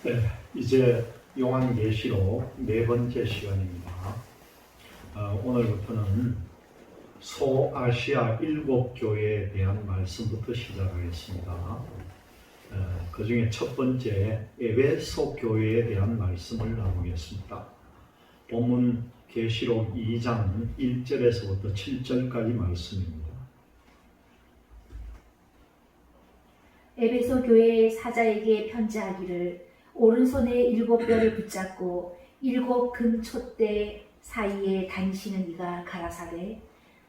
네, 이제 요한계시록 네 번째 시간입니다. 오늘부터는 소아시아 일곱 교회에 대한 말씀부터 시작하겠습니다. 그 중에 첫 번째 에베소 교회에 대한 말씀을 나누겠습니다. 본문 계시록 2장 1절에서부터 7절까지 말씀입니다. 에베소 교회의 사자에게 편지하기를 오른손에 일곱 뼈를 붙잡고 일곱 금 촛대 사이에 다니시는 이가 가라사대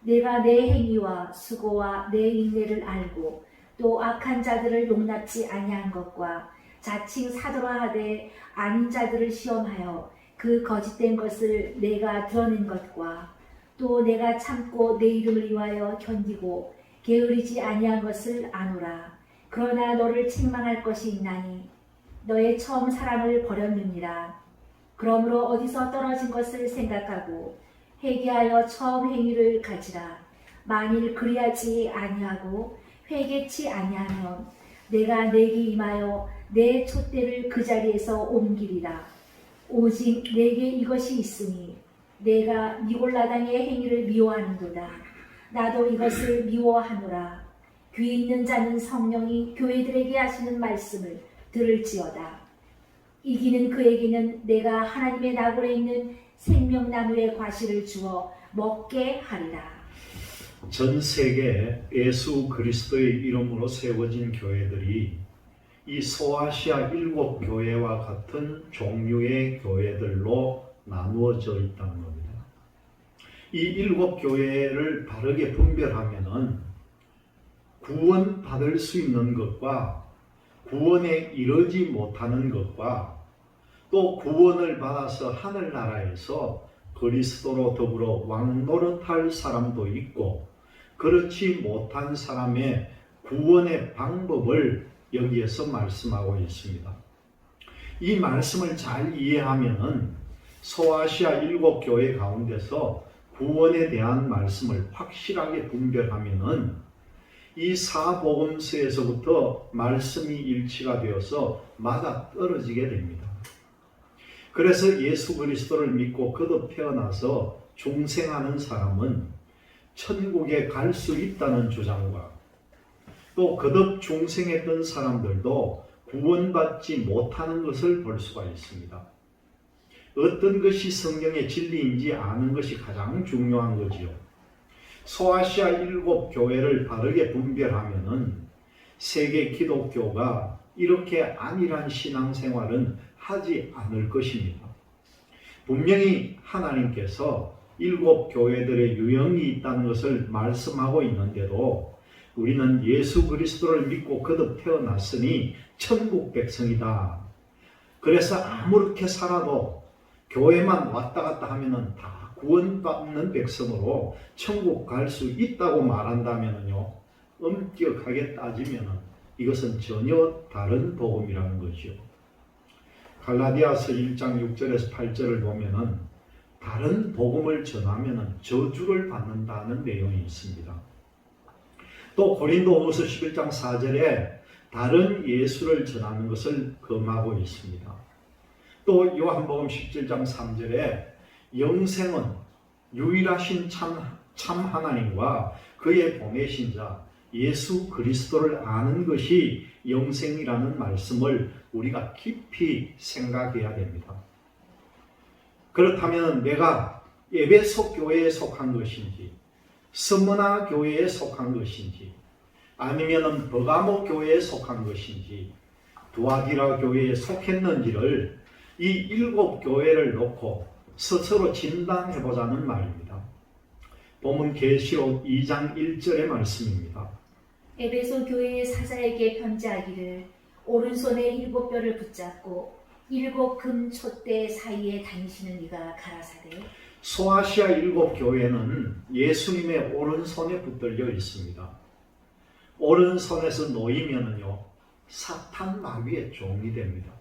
내가 내 행위와 수고와 내 인내를 알고 또 악한 자들을 용납지 아니한 것과 자칭 사도라 하되 아닌 자들을 시험하여 그 거짓된 것을 내가 드러낸 것과 또 내가 참고 내 이름을 위하여 견디고 게으르지 아니한 것을 아노라. 그러나 너를 책망할 것이 있나니 너의 처음 사랑을 버렸느니라. 그러므로 어디서 떨어진 것을 생각하고 회개하여 처음 행위를 가지라. 만일 그리하지 아니하고 회개치 아니하면 내가 내게 임하여 내 촛대를 그 자리에서 옮기리라. 오직 내게 이것이 있으니 내가 니골라당의 행위를 미워하는도다. 나도 이것을 미워하노라. 귀 있는 자는 성령이 교회들에게 하시는 말씀을 들을지어다. 이기는 그에게는 내가 하나님의 나골에 있는 생명나무의 과실을 주어 먹게 하리라. 전 세계 예수 그리스도의 이름으로 세워진 교회들이 이 소아시아 일곱 교회와 같은 종류의 교회들로 나누어져 있다는 겁니다. 이 일곱 교회를 바르게 분별하면은 구원받을 수 있는 것과 구원에 이르지 못하는 것과 또 구원을 받아서 하늘나라에서 그리스도로 더불어 왕노릇할 사람도 있고 그렇지 못한 사람의 구원의 방법을 여기에서 말씀하고 있습니다. 이 말씀을 잘 이해하면은 소아시아 일곱 교회 가운데서 구원에 대한 말씀을 확실하게 분별하면은 이 사복음서에서부터 말씀이 일치가 되어서 맞아 떨어지게 됩니다. 그래서 예수 그리스도를 믿고 거듭 태어나서 중생하는 사람은 천국에 갈 수 있다는 주장과 또 거듭 중생했던 사람들도 구원받지 못하는 것을 볼 수가 있습니다. 어떤 것이 성경의 진리인지 아는 것이 가장 중요한 거지요. 소아시아 일곱 교회를 바르게 분별하면은 세계 기독교가 이렇게 안일한 신앙생활은 하지 않을 것입니다. 분명히 하나님께서 일곱 교회들의 유형이 있다는 것을 말씀하고 있는데도 우리는 예수 그리스도를 믿고 거듭 태어났으니 천국 백성이다. 그래서 아무렇게 살아도 교회만 왔다 갔다 하면은 다 구원받는 백성으로 천국 갈 수 있다고 말한다면요, 엄격하게 따지면은 이것은 전혀 다른 복음이라는 거죠. 갈라디아서 1장 6절에서 8절을 보면은 다른 복음을 전하면은 저주를 받는다는 내용이 있습니다. 또 고린도후서 11장 4절에 다른 예수를 전하는 것을 금하고 있습니다. 또 요한복음 17장 3절에 영생은 유일하신 참 하나님과 그의 보내신 자 예수 그리스도를 아는 것이 영생이라는 말씀을 우리가 깊이 생각해야 됩니다. 그렇다면 내가 에베소 교회에 속한 것인지 스무나 교회에 속한 것인지 아니면 버가모 교회에 속한 것인지 두아디라 교회에 속했는지를 이 일곱 교회를 놓고 스스로 진단해보자는 말입니다. 본문 계시록 2장 1절의 말씀입니다. 에베소 교회의 사자에게 편지하기를 오른손에 일곱 뼈를 붙잡고 일곱 금 촛대 사이에 다니시는 이가 가라사대 소아시아 일곱 교회는 예수님의 오른손에 붙들려 있습니다. 오른손에서 놓이면은요, 사탄 마귀의 종이 됩니다.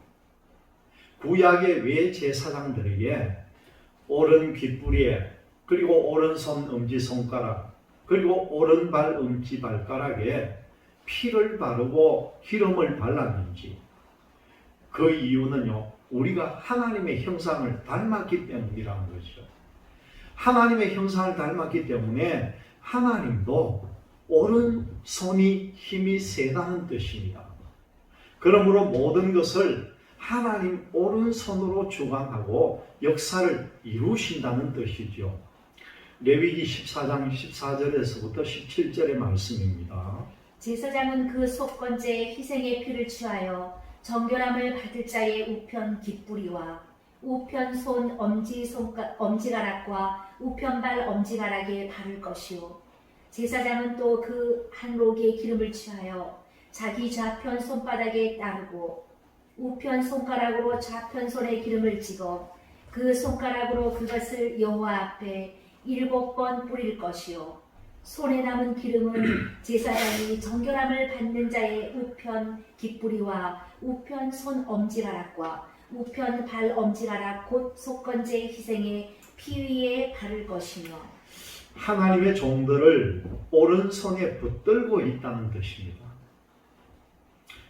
구약의 외제사장들에게 오른 귓불이에 그리고 오른손 엄지손가락 그리고 오른발 엄지발가락에 피를 바르고 기름을 발랐는지 그 이유는요, 우리가 하나님의 형상을 닮았기 때문이라는 것이죠. 하나님의 형상을 닮았기 때문에 하나님도 오른손이 힘이 세다는 뜻입니다. 그러므로 모든 것을 하나님 오른손으로 주관하고 역사를 이루신다는 뜻이죠. 레위기 14장 14절에서부터 17절의 말씀입니다. 제사장은 그 속건제의 희생의 피를 취하여 정결함을 받을 자의 우편 깃뿌리와 우편 손 엄지가락과 우편 발 엄지가락에 바를 것이요 제사장은 또 그 한 록의 기름을 취하여 자기 좌편 손바닥에 따르고 우편 손가락으로 좌편 손에 기름을 찍어 그 손가락으로 그것을 여호와 앞에 7번 뿌릴 것이요 손에 남은 기름은 제사장이 정결함을 받는 자의 우편 깃뿌리와 우편 손 엄지가락과 우편 발 엄지가락 곧 속건제 희생의 피 위에 바를 것이며 하나님의 종들을 오른손에 붙들고 있다는 뜻입니다.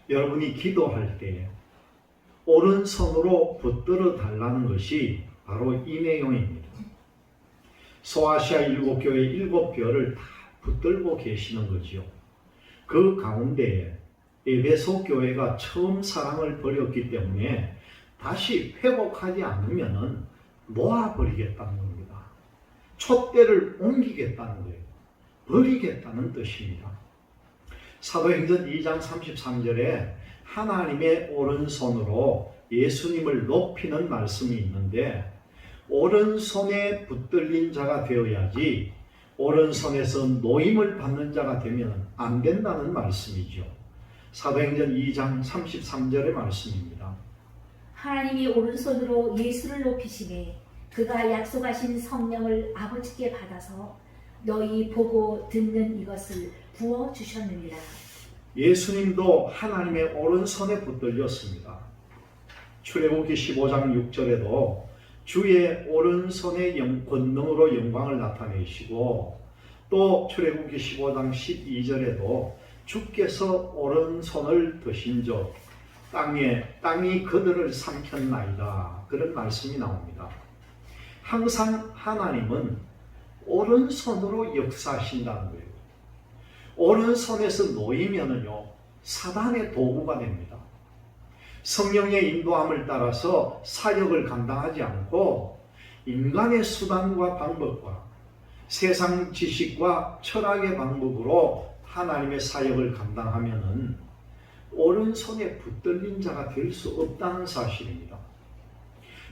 여러분이 기도할 때 오른손으로 붙들어 달라는 것이 바로 이 내용입니다. 소아시아 7교회 7별을 다 붙들고 계시는 거지요. 그 가운데 에베소 교회가 처음 사랑을 버렸기 때문에 다시 회복하지 않으면 놓아버리겠다는 겁니다. 촛대를 옮기겠다는 거예요. 버리겠다는 뜻입니다. 사도행전 2장 33절에 하나님의 오른손으로 예수님을 높이는 말씀이 있는데 오른손에 붙들린 자가 되어야지 오른손에서 노임을 받는 자가 되면 안 된다는 말씀이죠. 사도행전 2장 33절의 말씀입니다. 하나님이 오른손으로 예수를 높이시매 그가 약속하신 성령을 아버지께 받아서 너희 보고 듣는 이것을 부어주셨느니라. 예수님도 하나님의 오른손에 붙들렸습니다. 출애굽기 15장 6절에도 주의 오른손의 권능으로 영광을 나타내시고 또 출애굽기 15장 12절에도 주께서 오른손을 드신즉 땅이 그들을 삼켰나이다. 그런 말씀이 나옵니다. 항상 하나님은 오른손으로 역사하신다는 거예요. 오른손에서 놓이면은요, 사단의 도구가 됩니다. 성령의 인도함을 따라서 사역을 감당하지 않고 인간의 수단과 방법과 세상 지식과 철학의 방법으로 하나님의 사역을 감당하면은 오른손에 붙들린 자가 될 수 없다는 사실입니다.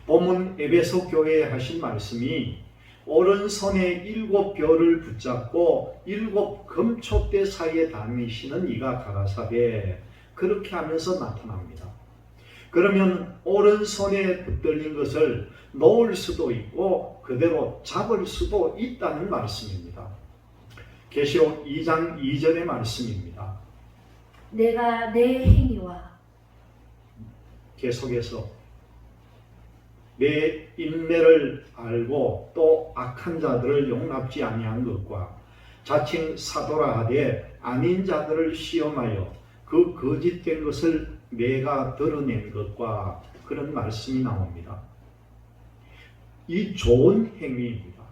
본문 에베소 교회에 하신 말씀이 오른손에 7별을 붙잡고 7 금촛대 사이에 다니시는 이가 가라사대 그렇게 하면서 나타납니다. 그러면 오른손에 붙들린 것을 놓을 수도 있고 그대로 잡을 수도 있다는 말씀입니다. 계시록 2장 2절의 말씀입니다. 내가 내 행위와 계속해서 내 인내를 알고 또 악한 자들을 용납지 아니한 것과 자칭 사도라 하되 아닌 자들을 시험하여 그 거짓된 것을 내가 드러낸 것과 그런 말씀이 나옵니다. 이 좋은 행위입니다.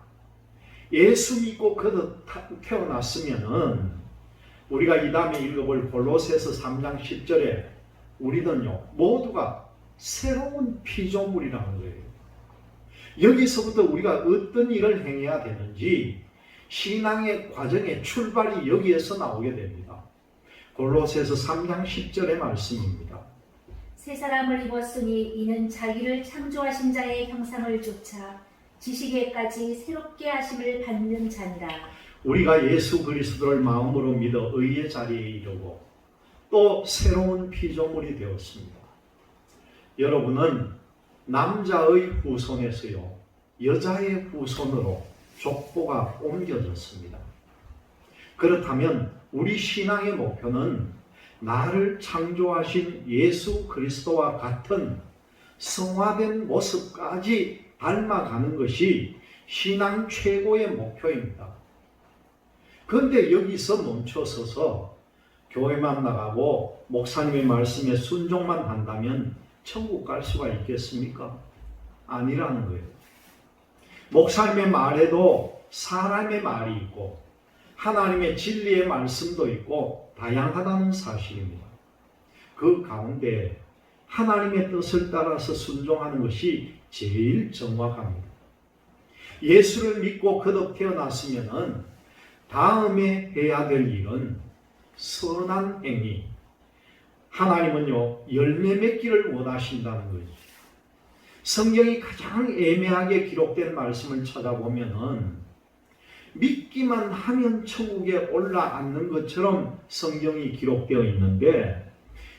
예수 믿고 거듭 태어났으면은 우리가 이 다음에 읽어볼 골로새서 3장 10절에 우리는요 모두가 새로운 피조물이라는 거예요. 여기서부터 우리가 어떤 일을 행해야 되는지 신앙의 과정의 출발이 여기에서 나오게 됩니다. 골로새서 3장 10절의 말씀입니다. 새 사람을 입었으니 이는 자기를 창조하신 자의 형상을 쫓아 지식에까지 새롭게 하심을 받는 자니라. 우리가 예수 그리스도를 마음으로 믿어 의의 자리에 이르고 또 새로운 피조물이 되었습니다. 여러분은 남자의 후손에서요 여자의 후손으로 족보가 옮겨졌습니다. 그렇다면 우리 신앙의 목표는 나를 창조하신 예수 그리스도와 같은 성화된 모습까지 닮아가는 것이 신앙 최고의 목표입니다. 그런데 여기서 멈춰서서 교회만 나가고 목사님의 말씀에 순종만 한다면 천국 갈 수가 있겠습니까? 아니라는 거예요. 목사님의 말에도 사람의 말이 있고 하나님의 진리의 말씀도 있고 다양하다는 사실입니다. 그 가운데 하나님의 뜻을 따라서 순종하는 것이 제일 정확합니다. 예수를 믿고 거듭 태어났으면 다음에 해야 될 일은 선한 행위. 하나님은요, 열매 맺기를 원하신다는 거죠. 성경이 가장 애매하게 기록된 말씀을 찾아보면은 믿기만 하면 천국에 올라앉는 것처럼 성경이 기록되어 있는데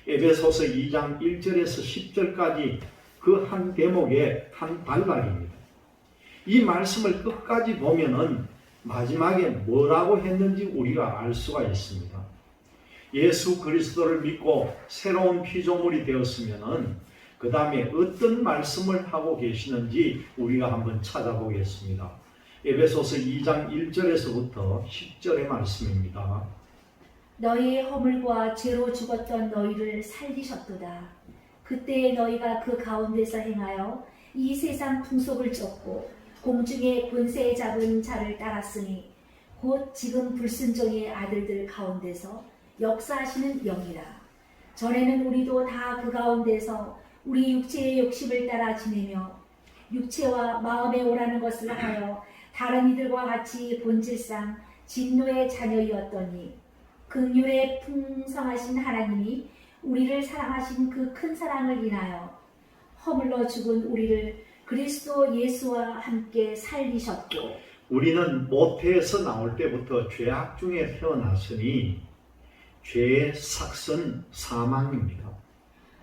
에베소서 2장 1절에서 10절까지 그 한 대목의 한 단락입니다. 이 말씀을 끝까지 보면은 마지막에 뭐라고 했는지 우리가 알 수가 있습니다. 예수 그리스도를 믿고 새로운 피조물이 되었으면은 그 다음에 어떤 말씀을 하고 계시는지 우리가 한번 찾아보겠습니다. 에베소서 2장 1절에서부터 10절의 말씀입니다. 너희의 허물과 죄로 죽었던 너희를 살리셨도다. 그때 너희가 그 가운데서 행하여 이 세상 풍속을 쫓고 공중의 권세에 잡은 자를 따랐으니 곧 지금 불순종의 아들들 가운데서 역사하시는 영이라. 전에는 우리도 다 그 가운데서 우리 육체의 욕심을 따라 지내며 육체와 마음에 오라는 것을 하여 다른 이들과 같이 본질상 진노의 자녀이었더니 긍휼에 풍성하신 하나님이 우리를 사랑하신 그 큰 사랑을 인하여 허물러 죽은 우리를 그리스도 예수와 함께 살리셨고 우리는 모태에서 나올 때부터 죄악 중에 태어났으니 죄의 삭은 사망입니다.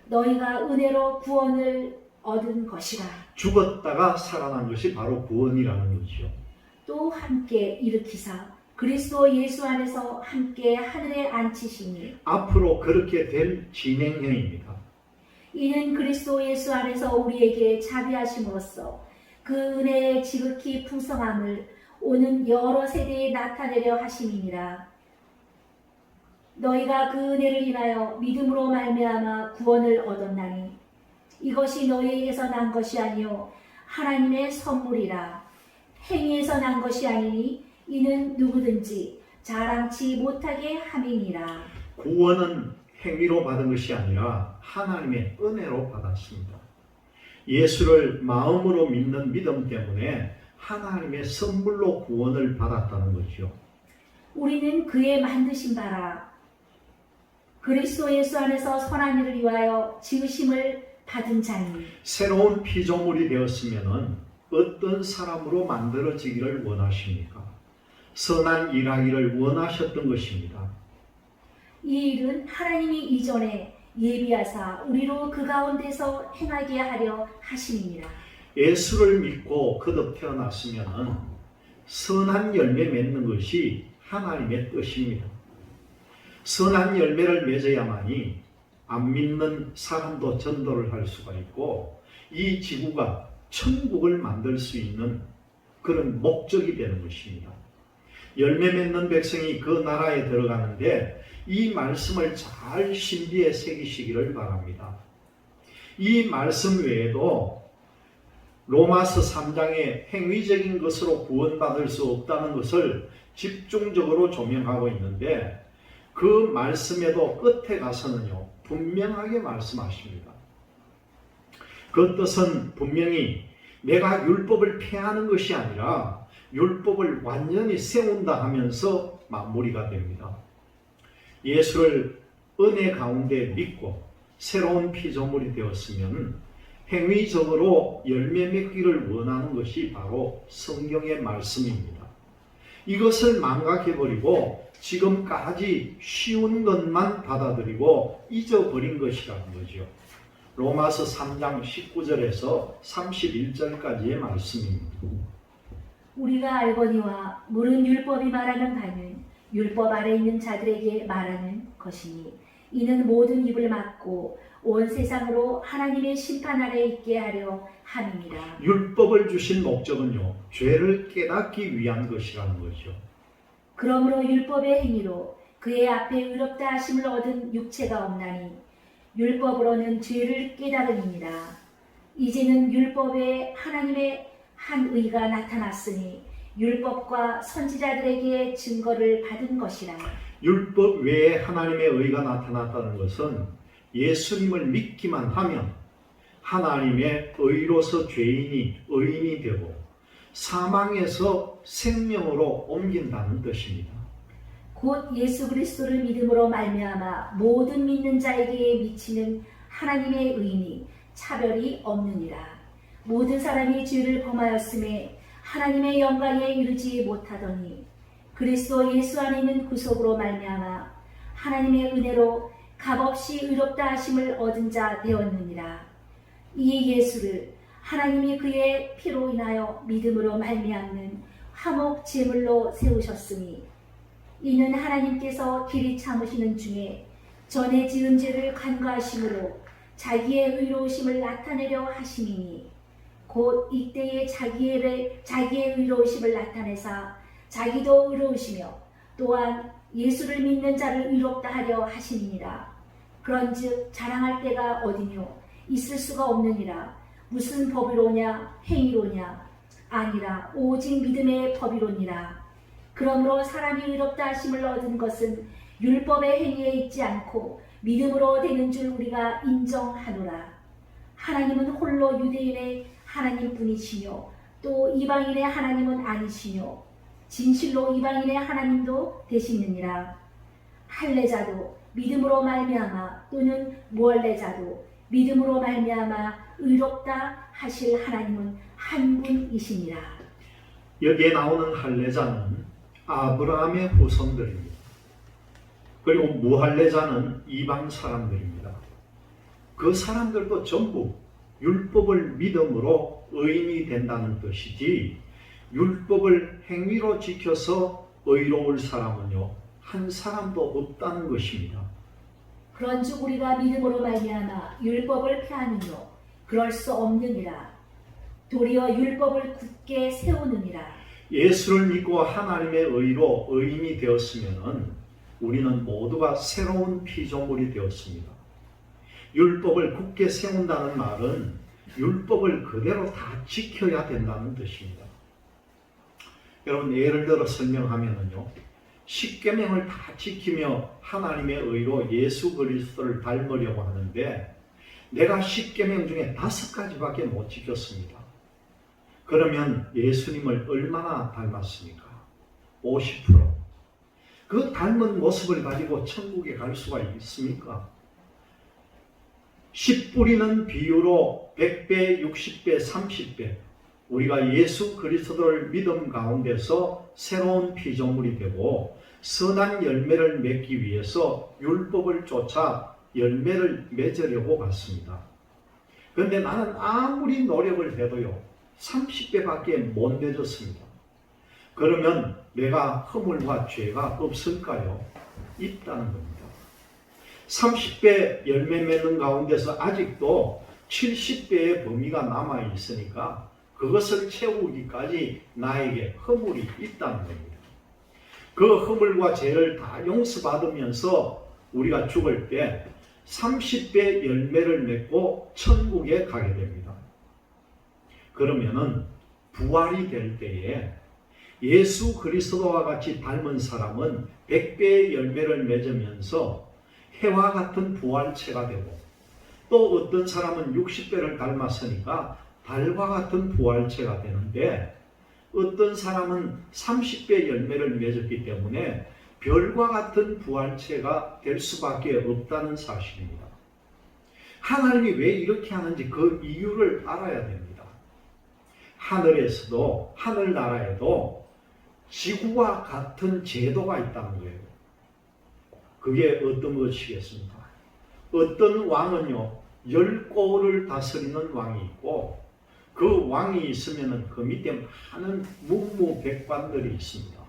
너희가 은혜로 구원을 얻은 것이라. 죽었다가 살아난 것이 바로 구원이라는 것이죠. 또 함께 일으키사 그리스도 예수 안에서 함께 하늘에 앉히시니 앞으로 그렇게 될 진행형입니다. 이는 그리스도 예수 안에서 우리에게 자비하심으로써 그 은혜의 지극히 풍성함을 오는 여러 세대에 나타내려 하심이니라. 너희가 그 은혜를 인하여 믿음으로 말미암아 구원을 얻었나니 이것이 너희에게서 난 것이 아니요 하나님의 선물이라. 행위에서 난 것이 아니니 이는 누구든지 자랑치 못하게 함이니라. 구원은 행위로 받은 것이 아니라 하나님의 은혜로 받았습니다. 예수를 마음으로 믿는 믿음 때문에 하나님의 선물로 구원을 받았다는 것이요. 우리는 그의 만드신 바라 그리스도 예수 안에서 선한 일을 위하여 지으심을 받은 자니. 새로운 피조물이 되었으면 어떤 사람으로 만들어지기를 원하십니까? 선한 일하기를 원하셨던 것입니다. 이 일은 하나님이 이전에 예비하사 우리로 그 가운데서 행하게 하려 하심이니라. 예수를 믿고 거듭 태어났으면 선한 열매 맺는 것이 하나님의 뜻입니다. 선한 열매를 맺어야만이 안 믿는 사람도 전도를 할 수가 있고 이 지구가 천국을 만들 수 있는 그런 목적이 되는 것입니다. 열매 맺는 백성이 그 나라에 들어가는데 이 말씀을 잘 신비에 새기시기를 바랍니다. 이 말씀 외에도 로마서 3장의 행위적인 것으로 구원받을 수 없다는 것을 집중적으로 조명하고 있는데 그 말씀에도 끝에 가서는요 분명하게 말씀하십니다. 그 뜻은 분명히 내가 율법을 폐하는 것이 아니라 율법을 완전히 세운다 하면서 마무리가 됩니다. 예수를 은혜 가운데 믿고 새로운 피조물이 되었으면 행위적으로 열매 맺기를 원하는 것이 바로 성경의 말씀입니다. 이것을 망각해버리고 지금까지 쉬운 것만 받아들이고 잊어버린 것이라는 거죠. 로마서 3장 19절에서 31절까지의 말씀입니다. 우리가 알거니와 물은 율법이 말하는 바는 율법 아래 있는 자들에게 말하는 것이니 이는 모든 입을 막고 온 세상으로 하나님의 심판 아래 있게 하려 함이니라. 율법을 주신 목적은요 죄를 깨닫기 위한 것이라는 거죠. 그러므로 율법의 행위로 그의 앞에 의롭다 하심을 얻은 육체가 없나니 율법으로는 죄를 깨달음이니라. 이제는 율법에 하나님의 한 의가 나타났으니 율법과 선지자들에게 증거를 받은 것이라. 율법 외에 하나님의 의가 나타났다는 것은 예수님을 믿기만 하면 하나님의 의로서 죄인이 의인이 되고 사망에서 생명으로 옮긴다는 뜻입니다. 곧 예수 그리스도를 믿음으로 말미암아 모든 믿는 자에게 미치는 하나님의 의니 차별이 없느니라. 모든 사람이 죄를 범하였음에 하나님의 영광에 이르지 못하더니 그리스도 예수 안에 있는 구속으로 말미암아 하나님의 은혜로 값없이 의롭다 하심을 얻은 자 되었느니라. 이 예수를 하나님이 그의 피로 인하여 믿음으로 말미암는 화목 제물로 세우셨으니 이는 하나님께서 길이 참으시는 중에 전에 지은 죄를 간과하심으로 자기의 의로우심을 나타내려 하심이니 곧 이때에 자기의 의로우심을 나타내사 자기도 의로우시며 또한 예수를 믿는 자를 의롭다 하려 하심이니라. 그런즉 자랑할 때가 어디뇨 있을 수가 없느니라. 무슨 법이로냐 행위로냐 아니라 오직 믿음의 법이로니라. 그러므로 사람이 의롭다 하심을 얻은 것은 율법의 행위에 있지 않고 믿음으로 되는 줄 우리가 인정하노라. 하나님은 홀로 유대인의 하나님뿐이시며 또 이방인의 하나님은 아니시며 진실로 이방인의 하나님도 되시느니라. 할례자도 믿음으로 말미암아 또는 무할례자도 믿음으로 말미암아 의롭다 하실 하나님은 한 분이시니라. 여기에 나오는 할례자는 아브라함의 후손들입니다. 그리고 무할례자는 이방 사람들입니다. 그 사람들도 전부 율법을 믿음으로 의인이 된다는 뜻이지 율법을 행위로 지켜서 의로울 사람은요 한 사람도 없다는 것입니다. 그런즉 우리가 믿음으로 말미암아 율법을 폐하느뇨 그럴 수 없느니라. 도리어 율법을 굳게 세우느니라. 예수를 믿고 하나님의 의로 의인이 되었으면 우리는 모두가 새로운 피조물이 되었습니다. 율법을 굳게 세운다는 말은 율법을 그대로 다 지켜야 된다는 뜻입니다. 여러분 예를 들어 설명하면요, 십계명을 다 지키며 하나님의 의로 예수 그리스도를 닮으려고 하는데 내가 십계명 중에 5가지밖에 못 지켰습니다. 그러면 예수님을 얼마나 닮았습니까? 50%. 그 닮은 모습을 가지고 천국에 갈 수가 있습니까? 10뿌리는 비유로 100배, 60배, 30배 우리가 예수 그리스도를 믿음 가운데서 새로운 피조물이 되고 선한 열매를 맺기 위해서 율법을 쫓아 열매를 맺으려고 갔습니다. 그런데 나는 아무리 노력을 해도요 30배밖에 못 맺었습니다. 그러면 내가 허물과 죄가 없을까요? 있다는 겁니다. 30배 열매 맺는 가운데서 아직도 70배의 범위가 남아 있으니까 그것을 채우기까지 나에게 허물이 있다는 겁니다. 그 허물과 죄를 다 용서받으면서 우리가 죽을 때 30배 열매를 맺고 천국에 가게 됩니다. 그러면은 부활이 될 때에 예수 그리스도와 같이 닮은 사람은 100배의 열매를 맺으면서 해와 같은 부활체가 되고 또 어떤 사람은 60배를 닮았으니까 달과 같은 부활체가 되는데 어떤 사람은 30배 열매를 맺었기 때문에 별과 같은 부활체가 될 수밖에 없다는 사실입니다. 하나님이 왜 이렇게 하는지 그 이유를 알아야 됩니다. 하늘에서도 하늘나라에도 지구와 같은 제도가 있다는 거예요. 그게 어떤 것이겠습니까? 어떤 왕은요 10고을을 다스리는 왕이 있고 그 왕이 있으면 그 밑에 많은 문무백관들이 있습니다.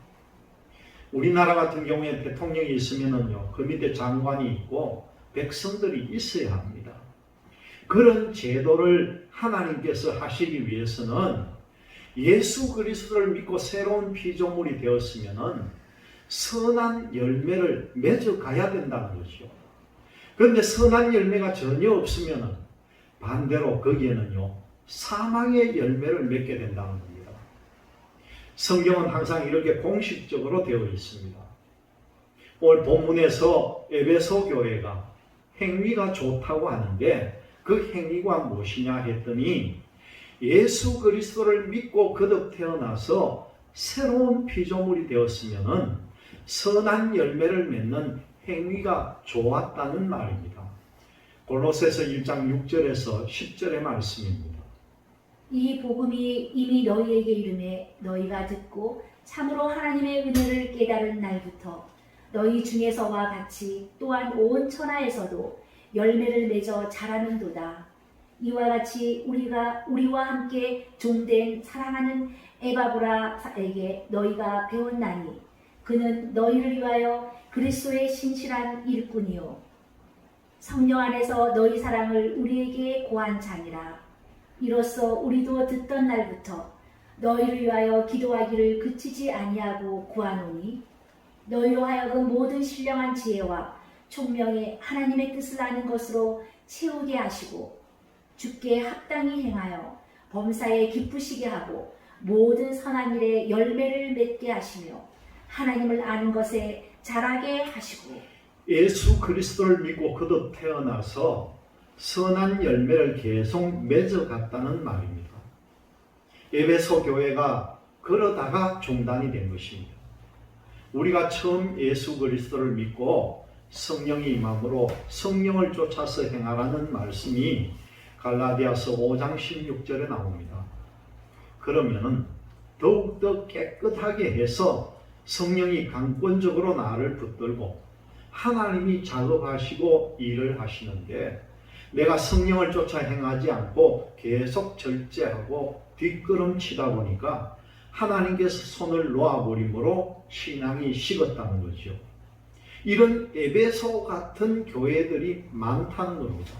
우리나라 같은 경우에 대통령이 있으면요 그 밑에 장관이 있고 백성들이 있어야 합니다. 그런 제도를 하나님께서 하시기 위해서는 예수 그리스도를 믿고 새로운 피조물이 되었으면 선한 열매를 맺어 가야 된다는 것이죠. 그런데 선한 열매가 전혀 없으면 반대로 거기에는요, 사망의 열매를 맺게 된다는 겁니다. 성경은 항상 이렇게 공식적으로 되어 있습니다. 오늘 본문에서 에베소 교회가 행위가 좋다고 하는데 그 행위가 무엇이냐 했더니 예수 그리스도를 믿고 거듭 태어나서 새로운 피조물이 되었으면 선한 열매를 맺는 행위가 좋았다는 말입니다. 골로새서 1장 6절에서 10절의 말씀입니다. 이 복음이 이미 너희에게 이르매 너희가 듣고 참으로 하나님의 은혜를 깨달은 날부터 너희 중에서와 같이 또한 온 천하에서도 열매를 맺어 자라는도다. 이와 같이 우리와 함께 종된 사랑하는 에바브라에게 너희가 배웠나니 그는 너희를 위하여 그리스도의 신실한 일꾼이요 성령 안에서 너희 사랑을 우리에게 고한 자니라. 이로써 우리도 듣던 날부터 너희를 위하여 기도하기를 그치지 아니하고 구하노니 너희로 하여금 모든 신령한 지혜와 총명의 하나님의 뜻을 아는 것으로 채우게 하시고 주께 합당히 행하여 범사에 기쁘시게 하고 모든 선한 일에 열매를 맺게 하시며 하나님을 아는 것에 자라게 하시고 예수 그리스도를 믿고 거듭 태어나서 선한 열매를 계속 맺어갔다는 말입니다. 에베소 교회가 그러다가 중단이 된 것입니다. 우리가 처음 예수 그리스도를 믿고 성령이 임함으로 성령을 쫓아서 행하라는 말씀이 갈라디아서 5장 16절에 나옵니다. 그러면 더욱더 깨끗하게 해서 성령이 강권적으로 나를 붙들고 하나님이 작업하시고 일을 하시는데 내가 성령을 쫓아 행하지 않고 계속 절제하고 뒷걸음치다 보니까 하나님께서 손을 놓아버림으로 신앙이 식었다는 거죠. 이런 에베소 같은 교회들이 많다는 겁니다.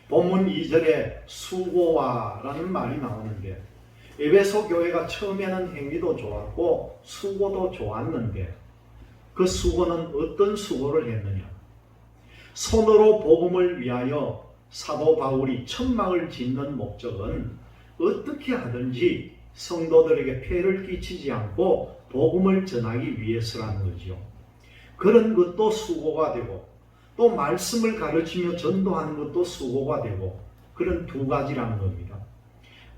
본문 2절에 수고와라는 말이 나오는데 에베소 교회가 처음에는 행위도 좋았고 수고도 좋았는데 그 수고는 어떤 수고를 했느냐? 손으로 복음을 위하여 사도 바울이 천막을 짓는 목적은 어떻게 하든지 성도들에게 폐를 끼치지 않고 복음을 전하기 위해서라는 거죠. 그런 것도 수고가 되고 또 말씀을 가르치며 전도하는 것도 수고가 되고 그런 두 가지라는 겁니다.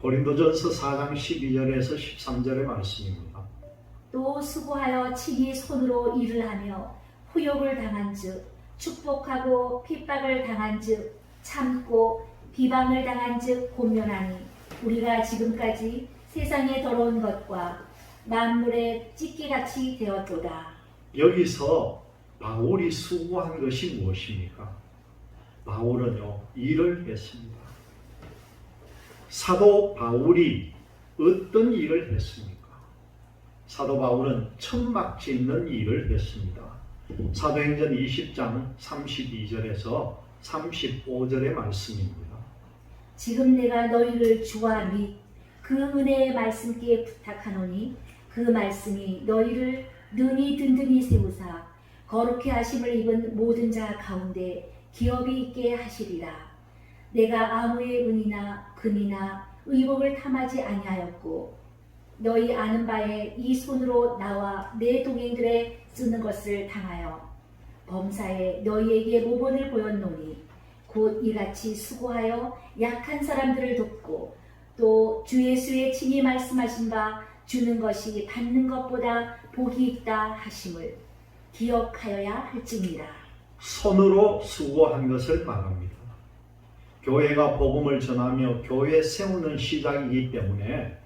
고린도전서 4장 12절에서 13절의 말씀입니다. 또 수고하여 친히 손으로 일을 하며 후욕을 당한즉 축복하고 핍박을 당한즉 참고 비방을 당한즉 권면하니 우리가 지금까지 세상의 더러운 것과 만물의 찢기같이 되었도다. 여기서 바울이 수고한 것이 무엇입니까? 바울은요, 일을 했습니다. 사도 바울이 어떤 일을 했습니까? 사도 바울은 천막 짓는 일을 했습니다. 사도행전 20장 32절에서 35절의 말씀입니다. 지금 내가 너희를 주와 및 그 은혜의 말씀께 부탁하노니 그 말씀이 너희를 능히 든든히 세우사 거룩해 하심을 입은 모든 자 가운데 기업이 있게 하시리라. 내가 아무의 은이나 금이나 의복을 탐하지 아니하였고 너희 아는 바에 이 손으로 나와 내 동행들의 쓰는 것을 당하여 범사에 너희에게 모본을 보였노니 곧 이같이 수고하여 약한 사람들을 돕고 또 주 예수의 친히 말씀하신 바 주는 것이 받는 것보다 복이 있다 하심을 기억하여야 할지니라. 손으로 수고한 것을 말합니다. 교회가 복음을 전하며 교회 세우는 시작이기 때문에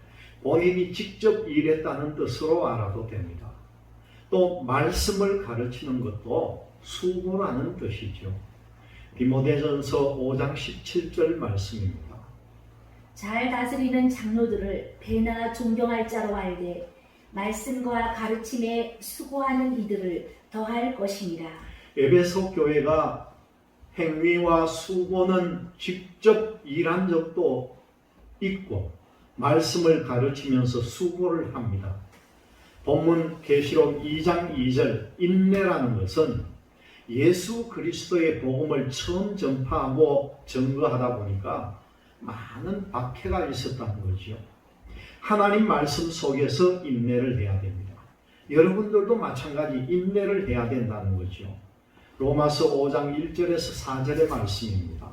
본인이 직접 일했다는 뜻으로 알아도 됩니다. 또 말씀을 가르치는 것도 수고라는 뜻이죠. 디모데전서 5장 17절 말씀입니다. 잘 다스리는 장로들을 배나 존경할 자로 알되 말씀과 가르침에 수고하는 이들을 더할 것이니라. 에베소 교회가 행위와 수고는 직접 일한 적도 있고 말씀을 가르치면서 수고를 합니다. 본문 계시록 2장 2절 인내라는 것은 예수 그리스도의 복음을 처음 전파하고 증거하다 보니까 많은 박해가 있었다는 거죠. 하나님 말씀 속에서 인내를 해야 됩니다. 여러분들도 마찬가지 인내를 해야 된다는 거죠. 로마서 5장 1절에서 4절의 말씀입니다.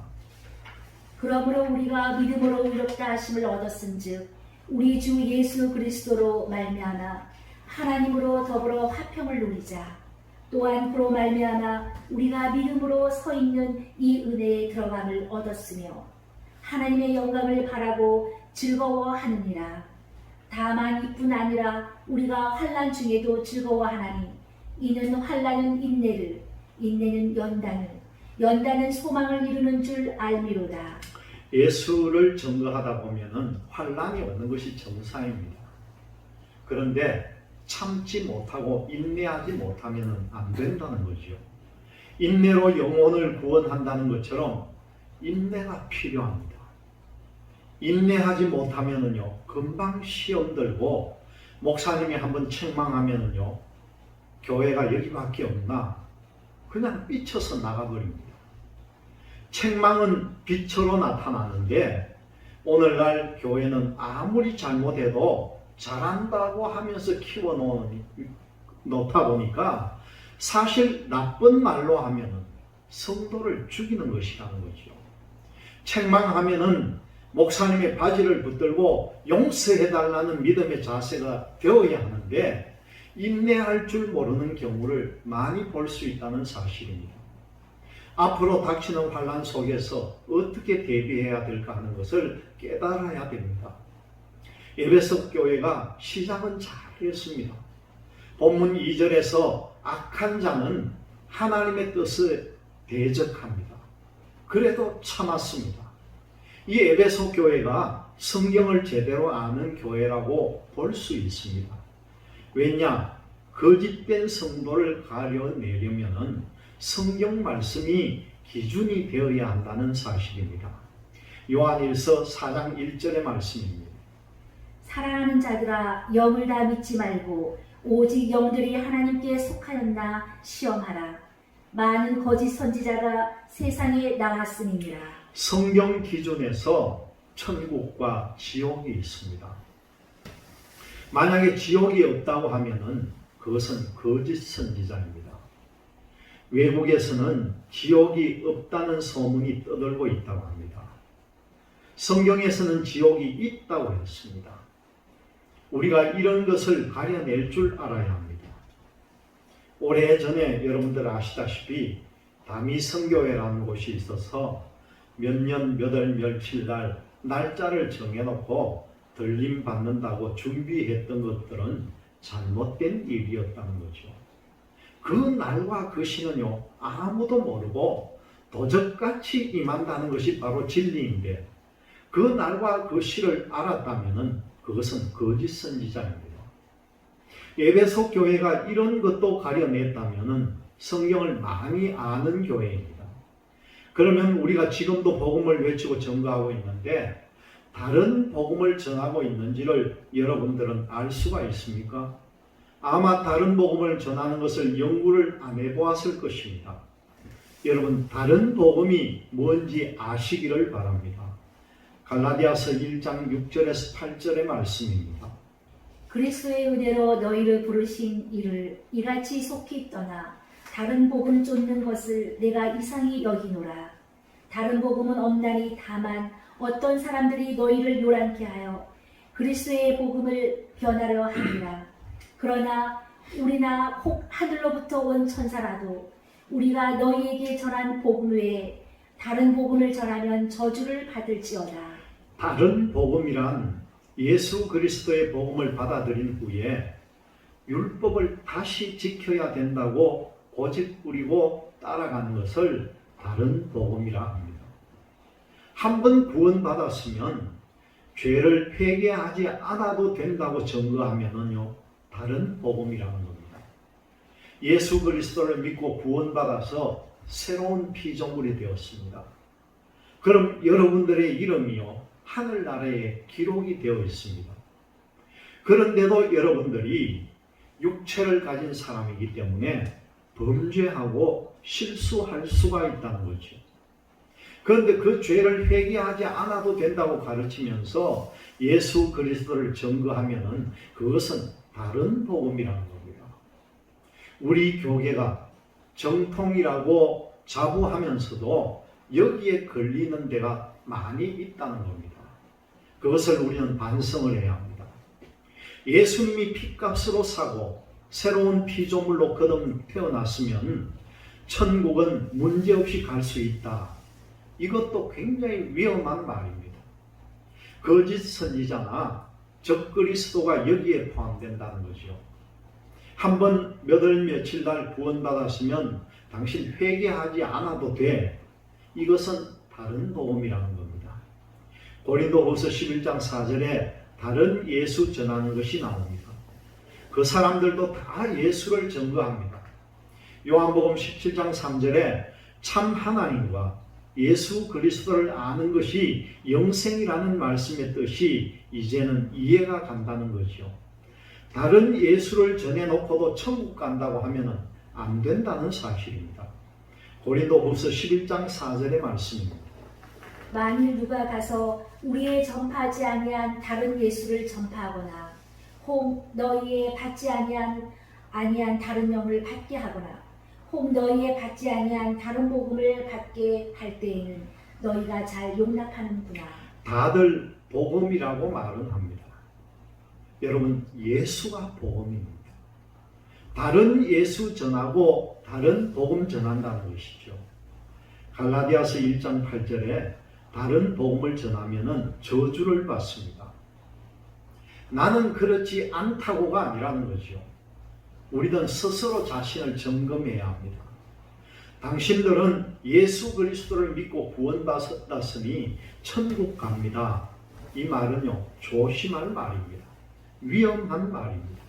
그러므로 우리가 믿음으로 의롭다 하심을 얻었은즉 우리 주 예수 그리스도로 말미암아 하나님으로 더불어 화평을 누리자. 또한 그로 말미암아 우리가 믿음으로 서 있는 이 은혜에 들어감을 얻었으며 하나님의 영광을 바라고 즐거워하느니라. 다만 이뿐 아니라 우리가 환난 중에도 즐거워하나니 이는 환난은 인내를, 인내는 연단을, 연단은 소망을 이루는 줄 알미로다. 예수를 증거하다 보면은 환난이 오는 것이 정상입니다. 그런데 참지 못하고 인내하지 못하면 안 된다는 거죠. 인내로 영혼을 구원한다는 것처럼 인내가 필요합니다. 인내하지 못하면은요, 금방 시험 들고 목사님이 한번 책망하면은요, 교회가 여기밖에 없나? 그냥 삐쳐서 나가버립니다. 책망은 빛으로 나타나는데 오늘날 교회는 아무리 잘못해도 잘한다고 하면서 키워놓다 보니까 사실 나쁜 말로 하면은 성도를 죽이는 것이라는 거죠. 책망하면은 목사님의 바지를 붙들고 용서해달라는 믿음의 자세가 되어야 하는데 인내할 줄 모르는 경우를 많이 볼 수 있다는 사실입니다. 앞으로 닥치는 환난 속에서 어떻게 대비해야 될까 하는 것을 깨달아야 됩니다. 에베소 교회가 시작은 잘했습니다. 본문 2절에서 악한 자는 하나님의 뜻을 대적합니다. 그래도 참았습니다. 이 에베소 교회가 성경을 제대로 아는 교회라고 볼 수 있습니다. 왜냐? 거짓된 성도를 가려내려면 성경 말씀이 기준이 되어야 한다는 사실입니다. 요한일서 4장 1절의 말씀입니다. 사랑하는 자들아 영을 다 믿지 말고 오직 영들이 하나님께 속하였나 시험하라. 많은 거짓 선지자가 세상에 나왔음이니라. 성경 기준에서 천국과 지옥이 있습니다. 만약에 지옥이 없다고 하면은 그것은 거짓 선지자입니다. 외국에서는 지옥이 없다는 소문이 떠돌고 있다고 합니다. 성경에서는 지옥이 있다고 했습니다. 우리가 이런 것을 가려낼 줄 알아야 합니다. 오래전에 여러분들 아시다시피 다미성교회라는 곳이 있어서 몇 년 몇 월 며칠 날 날짜를 정해놓고 들림 받는다고 준비했던 것들은 잘못된 일이었다는 거죠. 그 날과 그 시는요 아무도 모르고 도적같이 임한다는 것이 바로 진리인데 그 날과 그 시를 알았다면 그것은 거짓 선지자입니다. 에베소 교회가 이런 것도 가려냈다면 성경을 많이 아는 교회입니다. 그러면 우리가 지금도 복음을 외치고 전가하고 있는데 다른 복음을 전하고 있는지를 여러분들은 알 수가 있습니까? 아마 다른 복음을 전하는 것을 연구를 안 해보았을 것입니다. 여러분 다른 복음이 뭔지 아시기를 바랍니다. 갈라디아서 1장 6절에서 8절의 말씀입니다. 그리스도의 은혜로 너희를 부르신 이를 이같이 속히 떠나 다른 복음 쫓는 것을 내가 이상히 여기노라. 다른 복음은 없나니 다만 어떤 사람들이 너희를 요란케 하여 그리스도의 복음을 변하려 하니라. 그러나 우리나 혹 하늘로부터 온 천사라도 우리가 너희에게 전한 복음 외에 다른 복음을 전하면 저주를 받을지어다. 다른 복음이란 예수 그리스도의 복음을 받아들인 후에 율법을 다시 지켜야 된다고 고집 부리고 따라가는 것을 다른 복음이라 합니다. 한 번 구원받았으면 죄를 회개하지 않아도 된다고 증거하면은요 다른 복음이라는 겁니다. 예수 그리스도를 믿고 구원받아서 새로운 피조물이 되었습니다. 그럼 여러분들의 이름이요 하늘나라에 기록이 되어 있습니다. 그런데도 여러분들이 육체를 가진 사람이기 때문에 범죄하고 실수할 수가 있다는 거죠. 그런데 그 죄를 회개하지 않아도 된다고 가르치면서 예수 그리스도를 증거하면은 그것은 다른 복음이라는 겁니다. 우리 교계가 정통이라고 자부하면서도 여기에 걸리는 데가 많이 있다는 겁니다. 그것을 우리는 반성을 해야 합니다. 예수님이 핏값으로 사고 새로운 피조물로 거듭 태어났으면 천국은 문제없이 갈 수 있다. 이것도 굉장히 위험한 말입니다. 거짓 선지자나 적그리스도가 여기에 포함된다는 거죠. 한번 몇 월 며칠 날 구원받았으면 당신 회개하지 않아도 돼. 이것은 다른 복음이라는 겁니다. 고린도후서 11장 4절에 다른 예수 전하는 것이 나옵니다. 그 사람들도 다 예수를 증거합니다. 요한복음 17장 3절에 참 하나님과 예수 그리스도를 아는 것이 영생이라는 말씀의 뜻이 이제는 이해가 간다는 거죠. 다른 예수를 전해놓고도 천국 간다고 하면 안 된다는 사실입니다. 고린도후서 11장 4절의 말씀입니다. 만일 누가 가서 우리의 전파하지 아니한 다른 예수를 전파하거나 혹 너희의 받지 아니한 다른 영을 받게 하거나 혹 너희의 받지 아니한 다른 복음을 받게 할 때에는 너희가 잘 용납하는구나. 다들 복음이라고 말은 합니다. 여러분, 예수가 복음입니다. 다른 예수 전하고 다른 복음 전한다는 것이죠. 갈라디아서 1장 8절에 다른 복음을 전하면은 저주를 받습니다. 나는 그렇지 않다고가 아니라는 거죠. 우리는 스스로 자신을 점검해야 합니다. 당신들은 예수 그리스도를 믿고 구원받았으니 천국 갑니다. 이 말은요, 조심할 말입니다. 위험한 말입니다.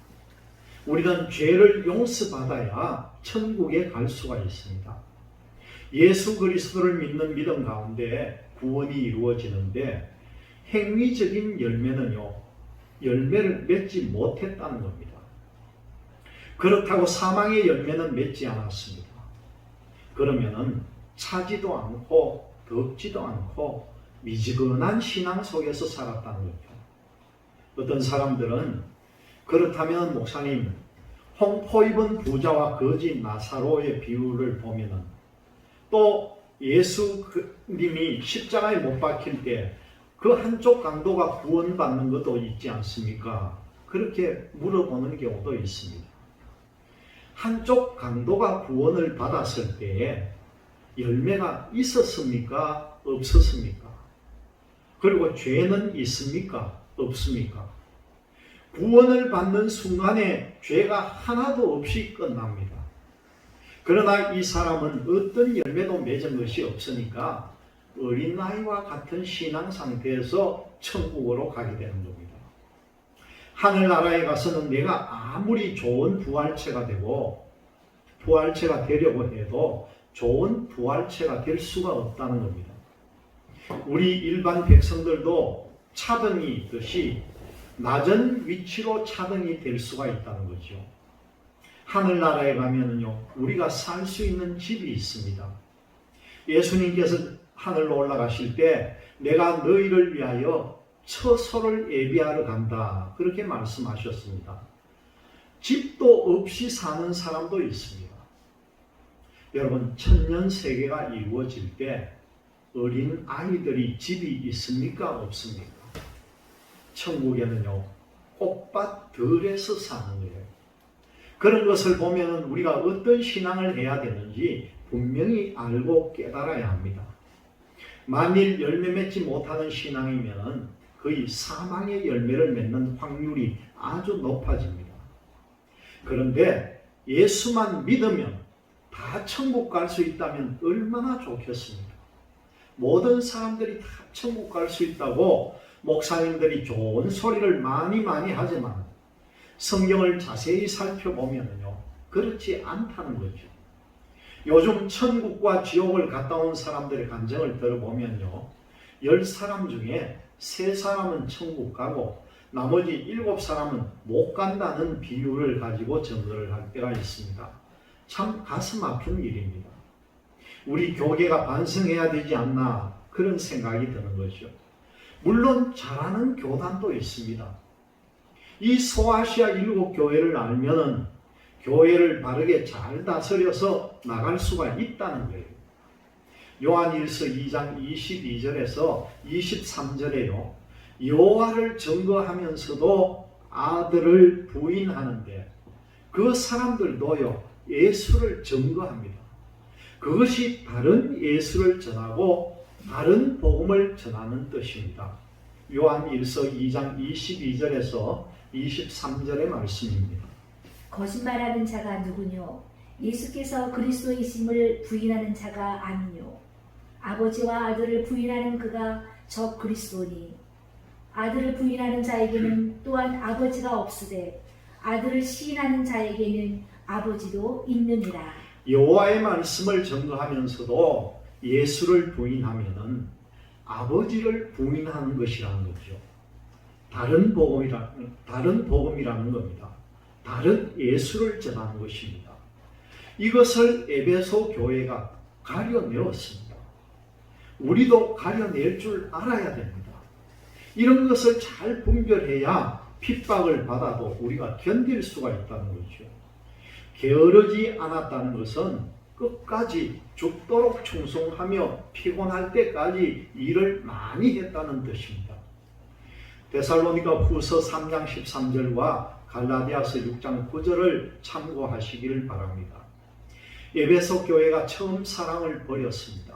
우리는 죄를 용서받아야 천국에 갈 수가 있습니다. 예수 그리스도를 믿는 믿음 가운데 구원이 이루어지는데 행위적인 열매는요, 열매를 맺지 못했다는 겁니다. 그렇다고 사망의 열매는 맺지 않았습니다. 그러면은 차지도 않고 덥지도 않고 미지근한 신앙 속에서 살았다는 거죠. 어떤 사람들은 그렇다면 목사님, 홍포 입은 부자와 거지 나사로의 비유를 보면은 또 예수님이 십자가에 못 박힐 때 그 한쪽 강도가 구원받는 것도 있지 않습니까? 그렇게 물어보는 경우도 있습니다. 한쪽 강도가 구원을 받았을 때에 열매가 있었습니까? 없었습니까? 그리고 죄는 있습니까? 없습니까? 구원을 받는 순간에 죄가 하나도 없이 끝납니다. 그러나 이 사람은 어떤 열매도 맺은 것이 없으니까 어린 나이와 같은 신앙 상태에서 천국으로 가게 되는 겁니다. 하늘나라에 가서는 내가 아무리 좋은 부활체가 되고 부활체가 되려고 해도 좋은 부활체가 될 수가 없다는 겁니다. 우리 일반 백성들도 차등이 있듯이 낮은 위치로 차등이 될 수가 있다는 거죠. 하늘나라에 가면은요, 우리가 살 수 있는 집이 있습니다. 예수님께서 하늘로 올라가실 때 내가 너희를 위하여 처소를 예비하러 간다, 그렇게 말씀하셨습니다. 집도 없이 사는 사람도 있습니다. 여러분, 천년 세계가 이루어질 때 어린 아이들이 집이 있습니까? 없습니까? 천국에는요, 꽃밭 들에서 사는 거예요. 그런 것을 보면 우리가 어떤 신앙을 해야 되는지 분명히 알고 깨달아야 합니다. 만일 열매 맺지 못하는 신앙이면 거의 사망의 열매를 맺는 확률이 아주 높아집니다. 그런데 예수만 믿으면 다 천국 갈 수 있다면 얼마나 좋겠습니까? 모든 사람들이 다 천국 갈 수 있다고 목사님들이 좋은 소리를 많이 하지만 성경을 자세히 살펴보면요, 그렇지 않다는 거죠. 요즘 천국과 지옥을 갔다 온 사람들의 감정을 들어보면요, 10사람 중에 3사람은 천국 가고 나머지 7사람은 못 간다는 비유를 가지고 증거를 할 때가 있습니다. 참 가슴 아픈 일입니다. 우리 교계가 반성해야 되지 않나 그런 생각이 드는 거죠. 물론 잘하는 교단도 있습니다. 이 소아시아 7교회를 알면은 교회를 바르게 잘 다스려서 나갈 수가 있다는 거예요. 요한일서 2장 22절에서 23절에요. 여호와를 증거하면서도 아들을 부인하는데 그 사람들도요 예수를 증거합니다. 그것이 다른 예수를 전하고 다른 복음을 전하는 뜻입니다. 요한일서 2장 22절에서 23절의 말씀입니다. 거짓말하는 자가 누구뇨? 예수께서 그리스도이심을 부인하는 자가 아니뇨? 아버지와 아들을 부인하는 그가 저 그리스도니 아들을 부인하는 자에게는 또한 아버지가 없으되 아들을 시인하는 자에게는 아버지도 있느니라. 여호와의 말씀을 전거하면서도 예수를 부인하면은 아버지를 부인하는 것이라는 거죠. 다른 복음이라는 겁니다. 다른 예수를 전하는 것입니다. 이것을 에베소 교회가 가려내었습니다. 우리도 가려낼 줄 알아야 됩니다. 이런 것을 잘 분별해야 핍박을 받아도 우리가 견딜 수가 있다는 거죠. 게으르지 않았다는 것은 끝까지 죽도록 충성하며 피곤할 때까지 일을 많이 했다는 뜻입니다. 데살로니가 후서 3장 13절과 갈라디아서 6장 9절을 참고하시기를 바랍니다. 에베소 교회가 처음 사랑을 버렸습니다.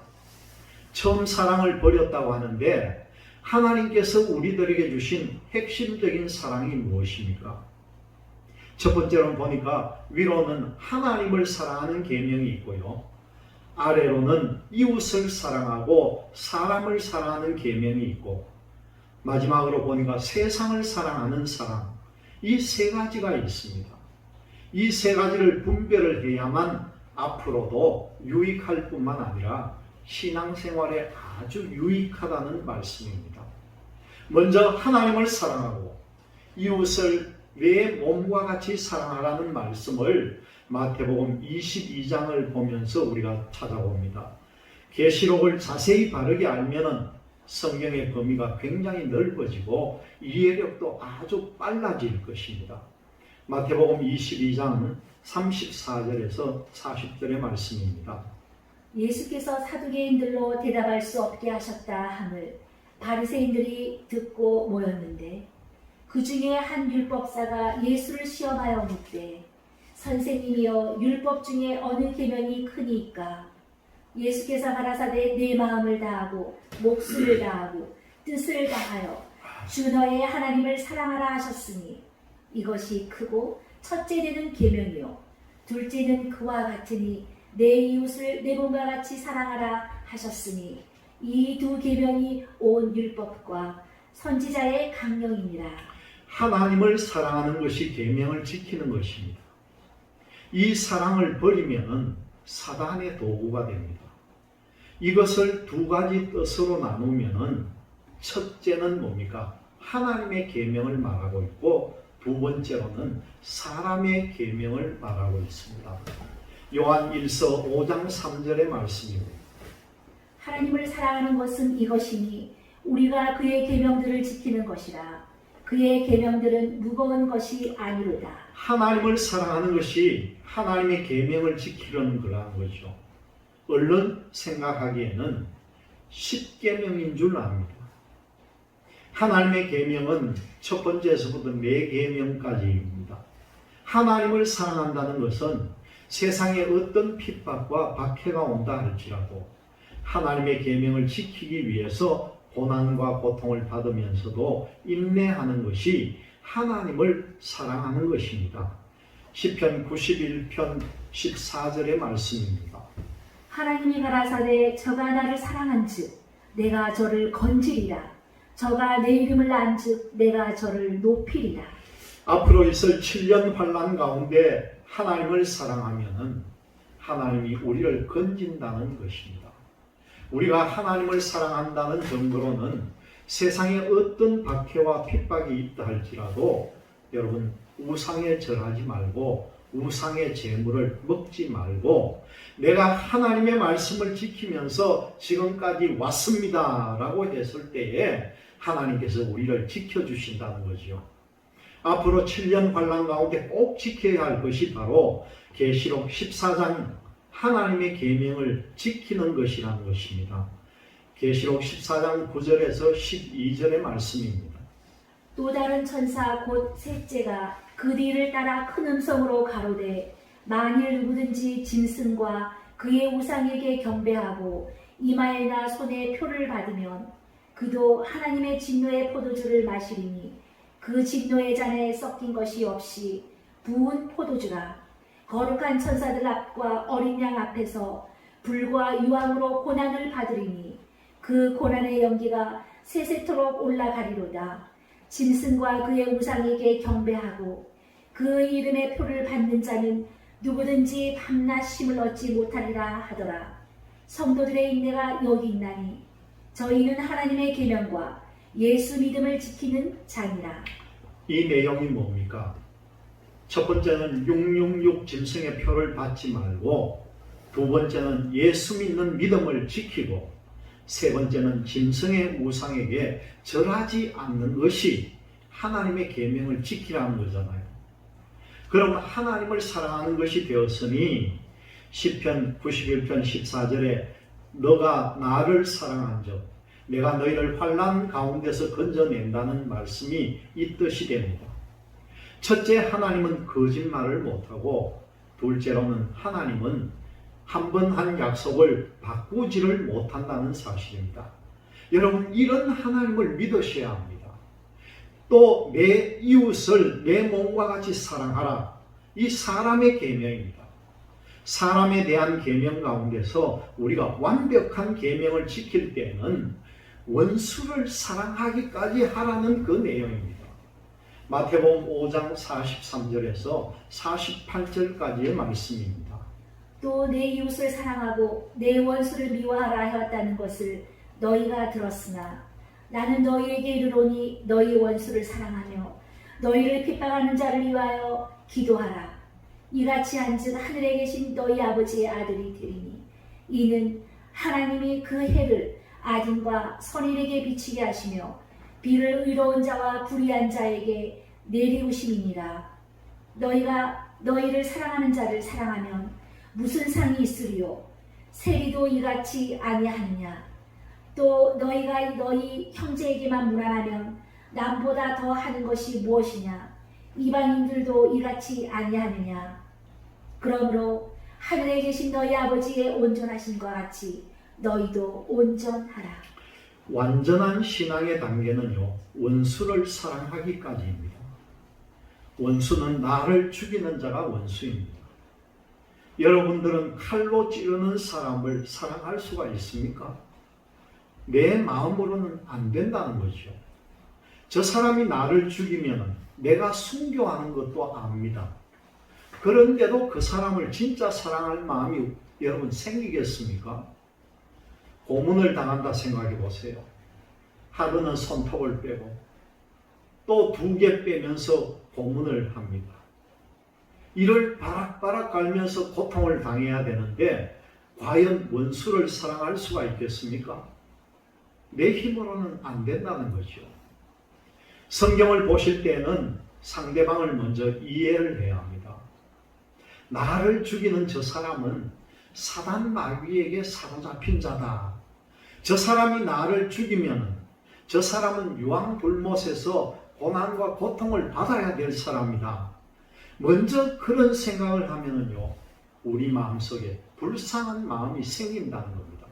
처음 사랑을 버렸다고 하는데 하나님께서 우리들에게 주신 핵심적인 사랑이 무엇입니까? 첫 번째로는 보니까 위로는 하나님을 사랑하는 계명이 있고요. 아래로는 이웃을 사랑하고 사람을 사랑하는 계명이 있고 마지막으로 보니까 세상을 사랑하는 사랑, 이 세 가지가 있습니다. 이 세 가지를 분별을 해야만 앞으로도 유익할 뿐만 아니라 신앙생활에 아주 유익하다는 말씀입니다. 먼저 하나님을 사랑하고 이웃을 내 몸과 같이 사랑하라는 말씀을 마태복음 22장을 보면서 우리가 찾아봅니다. 계시록을 자세히 바르게 알면은 성경의 범위가 굉장히 넓어지고 이해력도 아주 빨라질 것입니다. 마태복음 22장 34절에서 40절의 말씀입니다. 예수께서 사두개인들로 대답할 수 없게 하셨다 함을 바리새인들이 듣고 모였는데 그 중에 한 율법사가 예수를 시험하여 묻되 선생님이여 율법 중에 어느 계명이 크니까? 예수께서 가라사대 내 마음을 다하고 목숨을 다하고 뜻을 다하여 주 너의 하나님을 사랑하라 하셨으니 이것이 크고 첫째 되는 계명이요 둘째는 그와 같으니 내 이웃을 내 몸과 같이 사랑하라 하셨으니 이 두 계명이 온 율법과 선지자의 강령이니라. 하나님을 사랑하는 것이 계명을 지키는 것입니다. 이 사랑을 버리면 사단의 도구가 됩니다. 이것을 두 가지 뜻으로 나누면 첫째는 뭡니까? 하나님의 계명을 말하고 있고 두 번째로는 사람의 계명을 말하고 있습니다. 요한 1서 5장 3절의 말씀입니다. 하나님을 사랑하는 것은 이것이니 우리가 그의 계명들을 지키는 것이라. 그의 계명들은 무거운 것이 아니로다. 하나님을 사랑하는 것이 하나님의 계명을 지키려는 거라는 거죠. 얼른 생각하기에는 10계명인 줄 압니다. 하나님의 계명은 첫 번째에서부터 4계명까지입니다. 하나님을 사랑한다는 것은 세상에 어떤 핍박과 박해가 온다 할지라도 하나님의 계명을 지키기 위해서 고난과 고통을 받으면서도 인내하는 것이 하나님을 사랑하는 것입니다. 시편 91편 14절의 말씀입니다. 하나님이 가라사대 저가 나를 사랑한즉 내가 저를 건지리라. 저가 내 이름을 안즉 내가 저를 높이리라. 앞으로 있을 7년 환난 가운데 하나님을 사랑하면은 하나님이 우리를 건진다는 것입니다. 우리가 하나님을 사랑한다는 정도로는 세상에 어떤 박해와 핍박이 있다 할지라도 여러분 우상에 절하지 말고 우상의 재물을 먹지 말고 내가 하나님의 말씀을 지키면서 지금까지 왔습니다 라고 했을 때에 하나님께서 우리를 지켜주신다는 거죠. 앞으로 7년 환란 가운데 꼭 지켜야 할 것이 바로 계시록 14장 하나님의 계명을 지키는 것이라는 것입니다. 계시록 14장 9절에서 12절의 말씀입니다. 또 다른 천사 곧 셋째가 그 뒤를 따라 큰 음성으로 가로되 만일 누구든지 짐승과 그의 우상에게 경배하고 이마에나 손에 표를 받으면 그도 하나님의 진노의 포도주를 마시리니 그 진노의 잔에 섞인 것이 없이 부은 포도주라. 거룩한 천사들 앞과 어린 양 앞에서 불과 유황으로 고난을 받으리니 그 고난의 연기가 세세토록 올라가리로다. 짐승과 그의 우상에게 경배하고 그 이름의 표를 받는 자는 누구든지 밤낮 쉼을 얻지 못하리라 하더라. 성도들의 인내가 여기 있나니 저희는 하나님의 계명과 예수 믿음을 지키는 자니라. 이 내용이 뭡니까? 첫 번째는 666 짐승의 표를 받지 말고, 두 번째는 예수 믿는 믿음을 지키고, 세 번째는 짐승의 우상에게 절하지 않는 것이 하나님의 계명을 지키라는 거잖아요. 그럼 하나님을 사랑하는 것이 되었으니 시편 91편 14절에 너가 나를 사랑한즉 내가 너희를 환난 가운데서 건져낸다는 말씀이 이 뜻이 됩니다. 첫째, 하나님은 거짓말을 못하고, 둘째로는 하나님은 한 번 한 약속을 바꾸지를 못한다는 사실입니다. 여러분, 이런 하나님을 믿으셔야 합니다. 또 내 이웃을 내 몸과 같이 사랑하라. 이 사람의 계명입니다. 사람에 대한 계명 가운데서 우리가 완벽한 계명을 지킬 때는 원수를 사랑하기까지 하라는 그 내용입니다. 마태복음 5장 43절에서 48절까지의 말씀입니다. 또 내 이웃을 사랑하고 내 원수를 미워하라 하였다는 것을 너희가 들었으나 나는 너희에게 이르노니 너희 원수를 사랑하며 너희를 핍박하는 자를 위하여 기도하라. 이같이 한즉 하늘에 계신 너희 아버지의 아들이 되리니 이는 하나님이 그 해를 악인과 선인에게 비치게 하시며 비를 의로운 자와 불의한 자에게 내리우심이니라. 너희가 너희를 사랑하는 자를 사랑하면 무슨 상이 있으리요? 세리도 이같이 아니하느냐? 또 너희가 너희 형제에게만 무난하면 남보다 더 하는 것이 무엇이냐? 이방인들도 이같이 아니하느냐? 그러므로 하늘에 계신 너희 아버지의 온전하심과 같이 너희도 온전하라. 완전한 신앙의 단계는요, 원수를 사랑하기까지입니다. 원수는 나를 죽이는 자가 원수입니다. 여러분들은 칼로 찌르는 사람을 사랑할 수가 있습니까? 내 마음으로는 안 된다는 거죠. 저 사람이 나를 죽이면 내가 순교하는 것도 압니다. 그런데도 그 사람을 진짜 사랑할 마음이 여러분 생기겠습니까? 고문을 당한다 생각해 보세요. 하루는 손톱을 빼고 또 2개 빼면서 고문을 합니다. 이를 바락바락 갈면서 고통을 당해야 되는데 과연 원수를 사랑할 수가 있겠습니까? 내 힘으로는 안 된다는 거죠. 성경을 보실 때는 상대방을 먼저 이해를 해야 합니다. 나를 죽이는 저 사람은 사단 마귀에게 사로잡힌 자다. 저 사람이 나를 죽이면 저 사람은 유황불못에서 고난과 고통을 받아야 될 사람이다. 먼저 그런 생각을 하면요, 우리 마음속에 불쌍한 마음이 생긴다는 겁니다.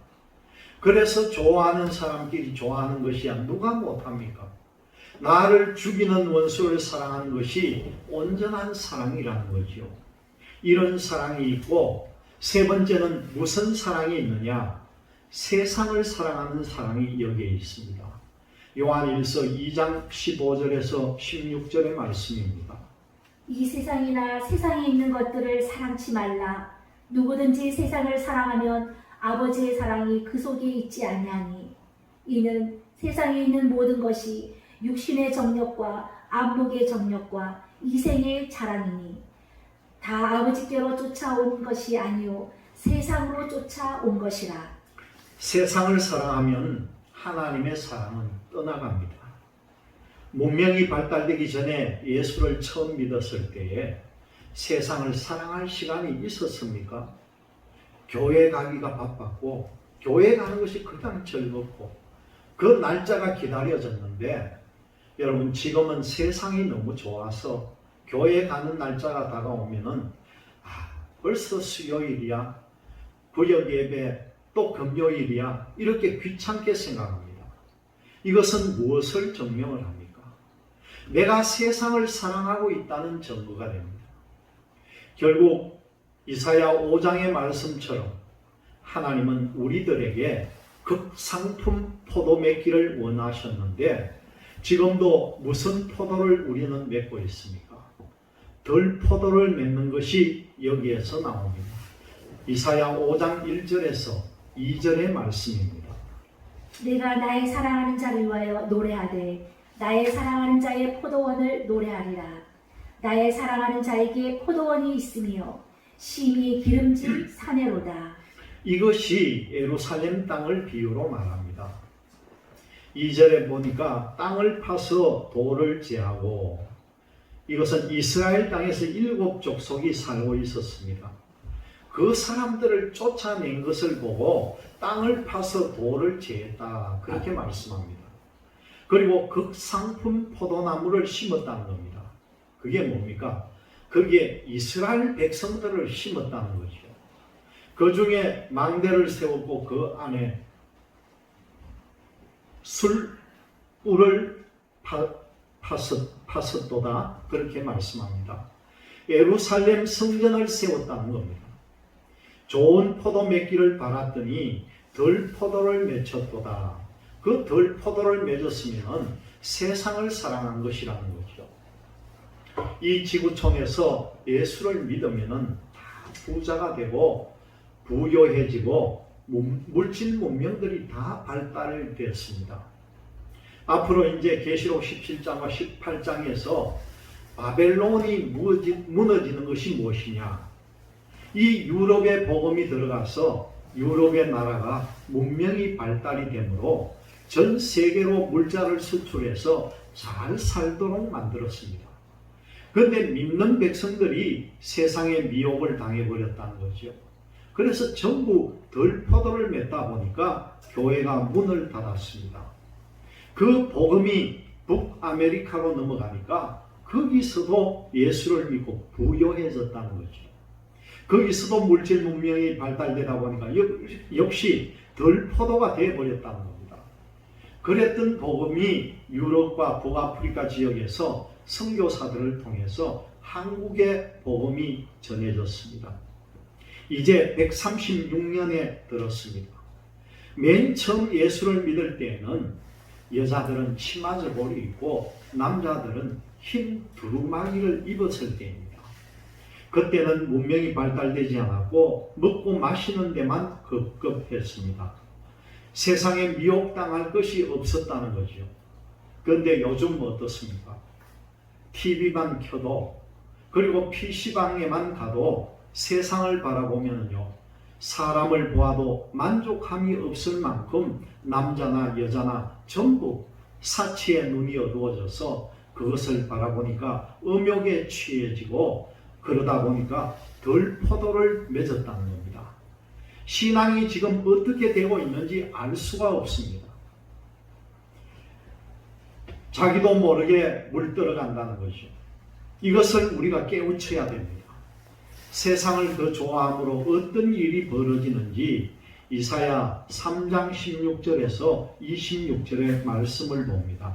그래서 좋아하는 사람끼리 좋아하는 것이야 누가 못합니까? 나를 죽이는 원수를 사랑하는 것이 온전한 사랑이라는 거죠. 이런 사랑이 있고, 세 번째는 무슨 사랑이 있느냐? 세상을 사랑하는 사랑이 여기에 있습니다. 요한일서 2장 15절에서 16절의 말씀입니다. 이 세상이나 세상에 있는 것들을 사랑치 말라. 누구든지 세상을 사랑하면 아버지의 사랑이 그 속에 있지 아니하니 이는 세상에 있는 모든 것이 육신의 정욕과 안목의 정욕과 이생의 자랑이니 다 아버지께로 쫓아온 것이 아니요 세상으로 쫓아온 것이라. 세상을 사랑하면 하나님의 사랑은 떠나갑니다. 문명이 발달되기 전에 예수를 처음 믿었을 때에 세상을 사랑할 시간이 있었습니까? 교회 가기가 바빴고 교회 가는 것이 그냥 즐겁고 그 날짜가 기다려졌는데, 여러분 지금은 세상이 너무 좋아서 교회 가는 날짜가 다가오면은 벌써 수요일이야, 구역 예배 또 금요일이야, 이렇게 귀찮게 생각합니다. 이것은 무엇을 증명을 합니까? 내가 세상을 사랑하고 있다는 증거가 됩니다. 결국 이사야 5장의 말씀처럼 하나님은 우리들에게 극상품 포도 맺기를 원하셨는데, 지금도 무슨 포도를 우리는 맺고 있습니까? 덜 포도를 맺는 것이 여기에서 나옵니다. 이사야 5장 1절에서 2절의 말씀입니다. 내가 나의 사랑하는 자를 위하여 노래하되 나의 사랑하는 자의 포도원을 노래하리라. 나의 사랑하는 자에게 포도원이 있으며 심히 기름진 사내로다. 이것이 예루살렘 땅을 비유로 말합니다. 2절에 보니까 땅을 파서 돌을 제하고, 이것은 이스라엘 땅에서 7 족속이 살고 있었습니다. 그 사람들을 쫓아낸 것을 보고 땅을 파서 돌을 제했다, 그렇게 말씀합니다. 그리고 극상품 포도나무를 심었다는 겁니다. 그게 뭡니까? 거기에 이스라엘 백성들을 심었다는 거죠. 그 중에 망대를 세웠고 그 안에 꿀을 팠었도다, 그렇게 말씀합니다. 예루살렘 성전을 세웠다는 겁니다. 좋은 포도 맺기를 바랐더니 덜 포도를 맺혔도다. 그 덜 포도를 맺었으면 세상을 사랑한 것이라는 거죠. 이 지구촌에서 예수를 믿으면 다 부자가 되고 부유해지고 물질 문명들이 다 발달되었습니다. 앞으로 이제 계시록 17장과 18장에서 바벨론이 무너지는 것이 무엇이냐? 이 유럽의 복음이 들어가서 유럽의 나라가 문명이 발달이 되므로 전 세계로 물자를 수출해서 잘 살도록 만들었습니다. 그런데 믿는 백성들이 세상의 미혹을 당해버렸다는 거죠. 그래서 전부 덜 포도를 맺다 보니까 교회가 문을 닫았습니다. 그 복음이 북아메리카로 넘어가니까 거기서도 예수를 믿고 부유해졌다는 거죠. 거기서도 물질 문명이 발달되다 보니까 역시 덜 포도가 되어버렸다는 겁니다. 그랬던 복음이 유럽과 북아프리카 지역에서 선교사들을 통해서 한국의 복음이 전해졌습니다. 이제 136년에 들었습니다. 맨 처음 예수를 믿을 때에는 여자들은 치마저고를 입고 남자들은 흰 두루마기를 입었을 때입니다. 그때는 문명이 발달되지 않았고 먹고 마시는 데만 급급했습니다. 세상에 미혹당할 것이 없었다는 거죠. 그런데 요즘 어떻습니까? TV만 켜도, 그리고 PC방에만 가도 세상을 바라보면요, 사람을 보아도 만족함이 없을 만큼 남자나 여자나 전부 사치의 눈이 어두워져서 그것을 바라보니까 음욕에 취해지고, 그러다 보니까 덜 포도를 맺었다는 겁니다. 신앙이 지금 어떻게 되고 있는지 알 수가 없습니다. 자기도 모르게 물들어간다는 거죠. 이것을 우리가 깨우쳐야 됩니다. 세상을 더 좋아함으로 어떤 일이 벌어지는지 이사야 3장 16절에서 26절의 말씀을 봅니다.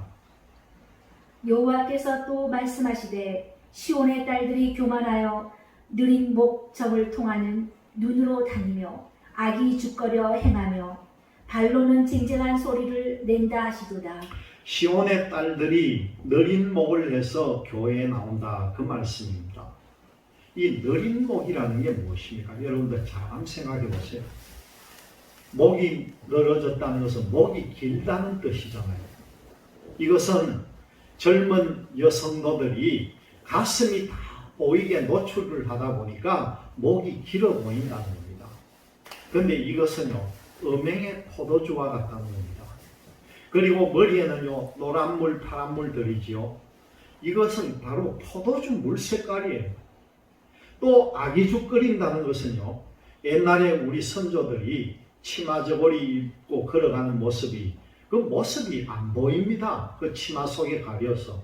여호와께서 또 말씀하시되 시온의 딸들이 교만하여 느린 목적을 통하는 눈으로 다니며 악이 죽거려 행하며 발로는 쟁쟁한 소리를 낸다 하시도다. 시온의 딸들이 느린 목을 해서 교회에 나온다, 그 말씀입니다. 이 느린 목이라는 게 무엇입니까? 여러분들 잘 한번 생각해 보세요. 목이 늘어졌다는 것은 목이 길다는 뜻이잖아요. 이것은 젊은 여성도들이 가슴이 다 보이게 노출을 하다 보니까 목이 길어 보인다는 겁니다. 그런데 이것은요, 음행의 포도주와 같다는 겁니다. 그리고 머리에는요, 노란물, 파란물들이지요. 이것은 바로 포도주 물 색깔이에요. 또 아기죽 끓인다는 것은요, 옛날에 우리 선조들이 치마 저고리 입고 걸어가는 모습이, 그 모습이 안 보입니다. 그 치마 속에 가려서.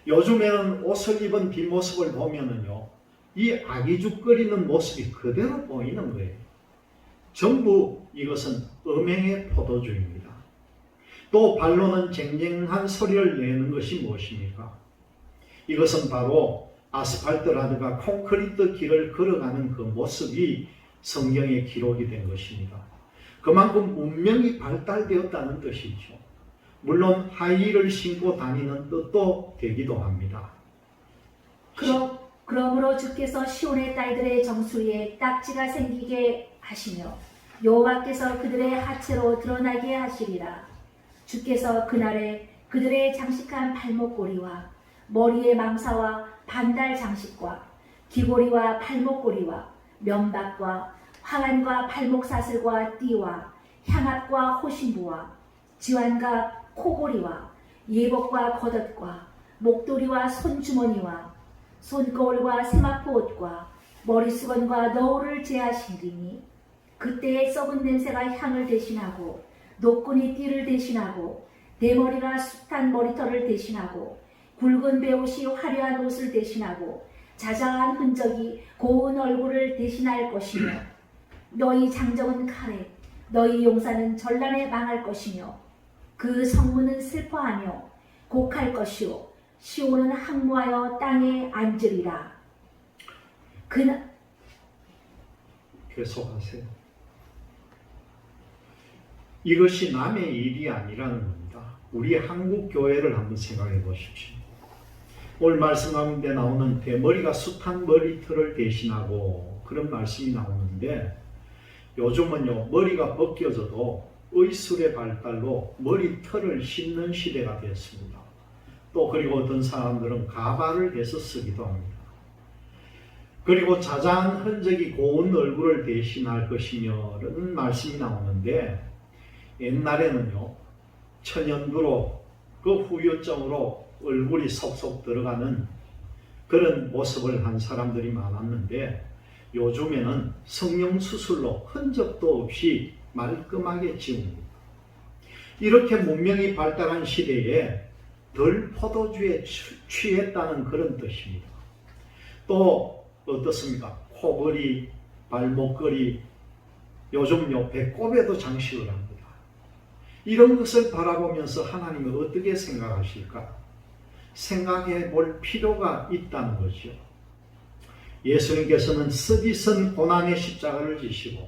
요즘에는 옷을 입은 뒷모습을 보면은요, 이 아기죽 끓이는 모습이 그대로 보이는 거예요. 전부 이것은 음행의 포도주입니다. 또 발로는 쟁쟁한 소리를 내는 것이 무엇입니까? 이것은 바로 아스팔트라든가 콘크리트 길을 걸어가는 그 모습이 성경에 기록이 된 것입니다. 그만큼 문명이 발달되었다는 뜻이죠. 물론 하이힐을 신고 다니는 뜻도 되기도 합니다. 그러므로 주께서 시온의 딸들의 정수리에 딱지가 생기게 하시며 여호와께서 그들의 하체로 드러나게 하시리라. 주께서 그날에 그들의 장식한 발목고리와 머리의 망사와 반달 장식과 귀고리와 발목고리와 면박과 황안과 발목사슬과 띠와 향압과 호신부와 지환과 코고리와 예복과 겉옷과 목도리와 손주머니와 손거울과 세마포 옷과 머리수건과 너울을 제하시리니 그때의 썩은 냄새가 향을 대신하고 노끈이 띠를 대신하고 대머리가 숱한 머리털을 대신하고 굵은 베옷이 화려한 옷을 대신하고 자자한 흔적이 고운 얼굴을 대신할 것이며 너희 장정은 칼에 너희 용사는 전란에 망할 것이며 그 성문은 슬퍼하며 곡할 것이요 시온은 항모하여 땅에 앉으리라. 계속하세요. 이것이 남의 일이 아니라는 겁니다. 우리 한국 교회를 한번 생각해 보십시오. 오늘 말씀 가운데 나오는 대머리가 숱한 머리털을 대신하고 그런 말씀이 나오는데 요즘은요, 머리가 벗겨져도 의술의 발달로 머리털을 심는 시대가 되었습니다. 또 그리고 어떤 사람들은 가발을 해서 쓰기도 합니다. 그리고 자자한 흔적이 고운 얼굴을 대신할 것이며 라는 말씀이 나오는데 옛날에는요, 천연두로 그 후유증으로 얼굴이 속속 들어가는 그런 모습을 한 사람들이 많았는데 요즘에는 성형수술로 흔적도 없이 말끔하게 지웁니다. 이렇게 문명이 발달한 시대에 덜 포도주에 취했다는 그런 뜻입니다. 또 어떻습니까? 코걸이, 발목걸이, 요즘요 배꼽에도 장식을 합니다. 이런 것을 바라보면서 하나님은 어떻게 생각하실까? 생각해 볼 필요가 있다는 것이요. 예수님께서는 쓰디쓴 고난의 십자가를 지시고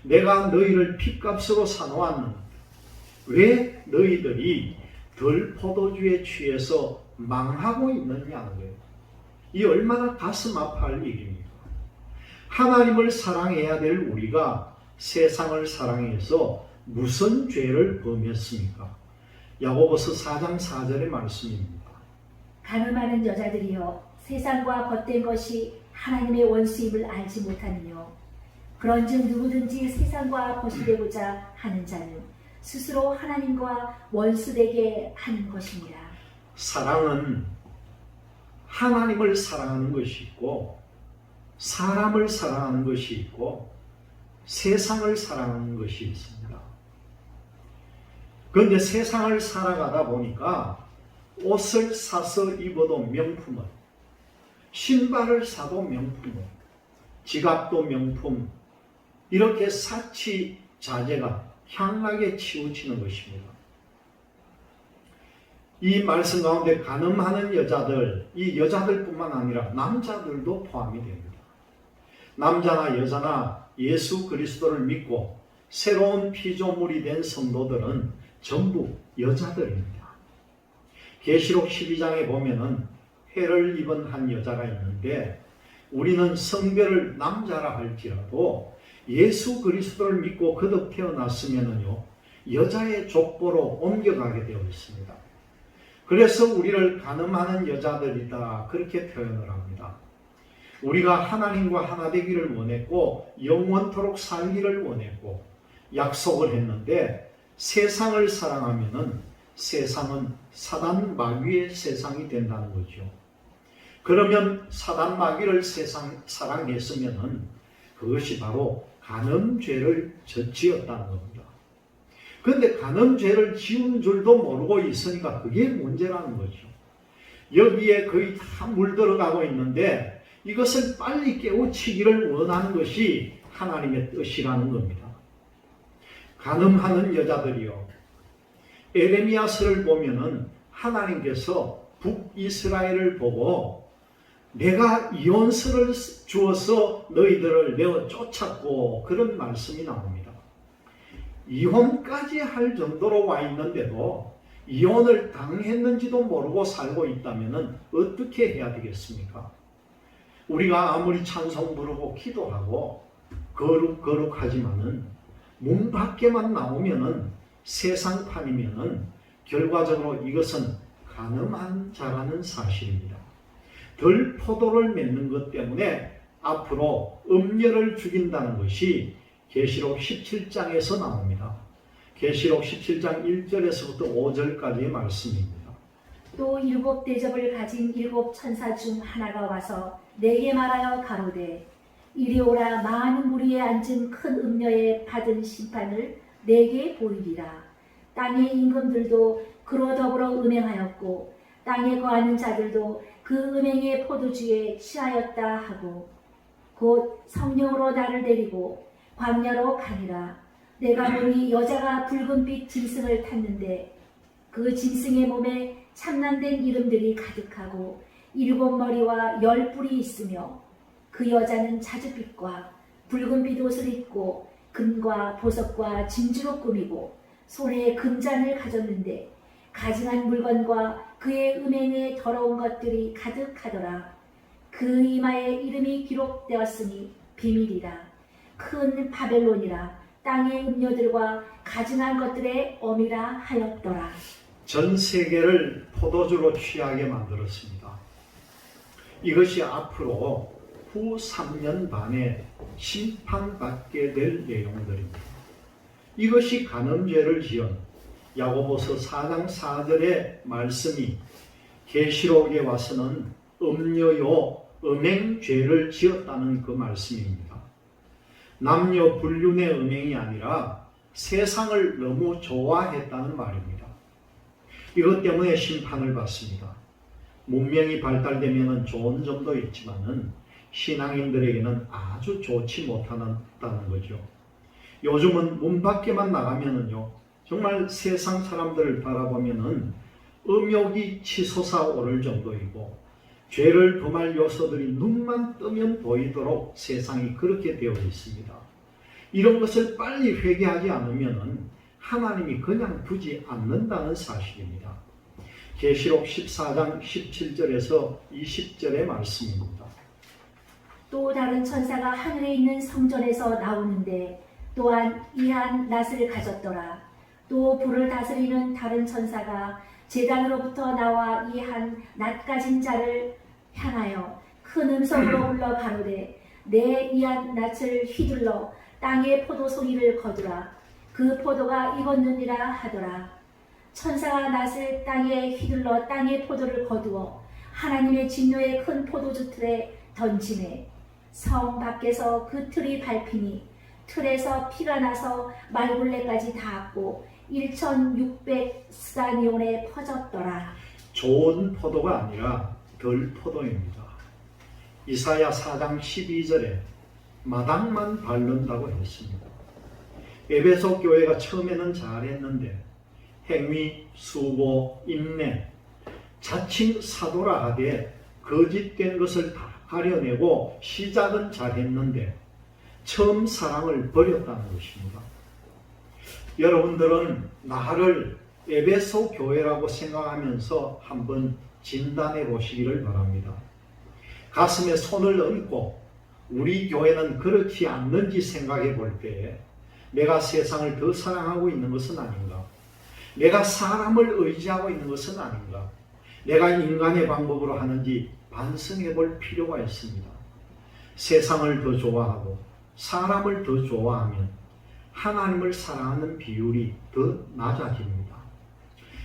내가 너희를 핏값으로 사놓았는데 왜 너희들이 덜 포도주에 취해서 망하고 있느냐는 거예요. 이 얼마나 가슴 아파할 일입니까? 하나님을 사랑해야 될 우리가 세상을 사랑해서 무슨 죄를 범했습니까? 야고보서 4장 4절의 말씀입니다. 가늠하는 여자들이여 세상과 겉된 것이 하나님의 원수임을 알지 못하느뇨. 그런즉 누구든지 세상과 벗이되고자 하는 자는 스스로 하나님과 원수되게 하는 것입니다. 사랑은 하나님을 사랑하는 것이 있고 사람을 사랑하는 것이 있고 세상을 사랑하는 것이 있습니다. 그런데 세상을 살아가다 보니까 옷을 사서 입어도 명품을, 신발을 사도 명품을, 지갑도 명품, 이렇게 사치 자제가 향락에 치우치는 것입니다. 이 말씀 가운데 간음하는 여자들, 이 여자들뿐만 아니라 남자들도 포함이 됩니다. 남자나 여자나 예수 그리스도를 믿고 새로운 피조물이 된 성도들은 전부 여자들입니다. 계시록 12장에 보면은 해를 입은 한 여자가 있는데 우리는 성별을 남자라 할지라도 예수 그리스도를 믿고 거듭 태어났으면은요 여자의 족보로 옮겨가게 되어 있습니다. 그래서 우리를 간음하는 여자들이다 그렇게 표현을 합니다. 우리가 하나님과 하나 되기를 원했고 영원토록 살기를 원했고 약속을 했는데 세상을 사랑하면은 세상은 사단 마귀의 세상이 된다는 거죠. 그러면 사단 마귀를 사랑했으면은 그것이 바로 간음죄를 지었다는 겁니다. 그런데 간음죄를 지은 줄도 모르고 있으니까 그게 문제라는 거죠. 여기에 거의 다 물들어가고 있는데 이것을 빨리 깨우치기를 원하는 것이 하나님의 뜻이라는 겁니다. 간음하는 여자들이요. 에레미야서를 보면은 하나님께서 북이스라엘을 보고 내가 이혼서를 주어서 너희들을 내어 쫓았고 그런 말씀이 나옵니다. 이혼까지 할 정도로 와 있는데도 이혼을 당했는지도 모르고 살고 있다면 어떻게 해야 되겠습니까? 우리가 아무리 찬송 부르고 기도하고 거룩하지만은 문 밖에만 나오면은 세상판이면은 결과적으로 이것은 간음한 자라는 사실입니다. 덜 포도를 맺는 것 때문에 앞으로 음녀를 죽인다는 것이 계시록 17장에서 나옵니다. 계시록 17장 1절에서부터 5절까지의 말씀입니다. 또 일곱 대접을 가진 일곱 천사 중 하나가 와서 내게 말하여 가로되 이리 오라. 많은 무리에 앉은 큰 음녀에 받은 심판을 내게 보이리라. 땅의 임금들도 그로 더불어 음행하였고 땅에 거하는 자들도 그 음행의 포도주에 취하였다 하고 곧 성령으로 나를 데리고 광야로 가니라. 내가 보니 여자가 붉은빛 짐승을 탔는데 그 짐승의 몸에 참난된 이름들이 가득하고 일곱 머리와 열 뿔이 있으며 그 여자는 자줏빛과 붉은빛 옷을 입고 금과 보석과 진주로 꾸미고 손에 금잔을 가졌는데 가증한 물건과 그의 음행에 더러운 것들이 가득하더라. 그 이마에 이름이 기록되었으니 비밀이라. 큰 바벨론이라. 땅의 음료들과 가증한 것들의 어미라 하였더라. 전 세계를 포도주로 취하게 만들었습니다. 이것이 앞으로 후 3년 반에 심판받게 될 내용들입니다. 이것이 간음죄를 지은 야고보서 4장 4절의 말씀이 계시록에 와서는 음녀요 음행죄를 지었다는 그 말씀입니다. 남녀 불륜의 음행이 아니라 세상을 너무 좋아했다는 말입니다. 이것 때문에 심판을 받습니다. 문명이 발달되면 좋은 점도 있지만은 신앙인들에게는 아주 좋지 못하다는 거죠. 요즘은 문 밖에만 나가면은요, 정말 세상 사람들을 바라보면은 음욕이 치솟아 오를 정도이고 죄를 범할 요소들이 눈만 뜨면 보이도록 세상이 그렇게 되어 있습니다. 이런 것을 빨리 회개하지 않으면은 하나님이 그냥 두지 않는다는 사실입니다. 계시록 14장 17절에서 20절의 말씀입니다. 또 다른 천사가 하늘에 있는 성전에서 나오는데 또한 이한 낫을 가졌더라. 또 불을 다스리는 다른 천사가 제단으로부터 나와 이 한 낫 가진 자를 향하여 큰 음성으로 불러 가로되 내 이 한 낫을 휘둘러 땅의 포도 송이를 거두라. 그 포도가 익었느니라 하더라. 천사가 낫을 땅에 휘둘러 땅의 포도를 거두어 하나님의 진노의 큰 포도주 틀에 던지매 성 밖에서 그 틀이 밟히니 틀에서 피가 나서 말굴레까지 닿았고 1600스다니온에 퍼졌더라. 좋은 포도가 아니라 덜 포도입니다. 이사야 4장 12절에 마당만 바른다고 했습니다. 에베소 교회가 처음에는 잘했는데 행위, 수고, 인내, 자칭 사도라 하되 거짓된 것을 다 가려내고 시작은 잘했는데 처음 사랑을 버렸다는 것입니다. 여러분들은 나를 에베소 교회라고 생각하면서 한번 진단해 보시기를 바랍니다. 가슴에 손을 얹고 우리 교회는 그렇지 않는지 생각해 볼 때에 내가 세상을 더 사랑하고 있는 것은 아닌가? 내가 사람을 의지하고 있는 것은 아닌가? 내가 인간의 방법으로 하는지 반성해 볼 필요가 있습니다. 세상을 더 좋아하고 사람을 더 좋아하면 하나님을 사랑하는 비율이 더 낮아집니다.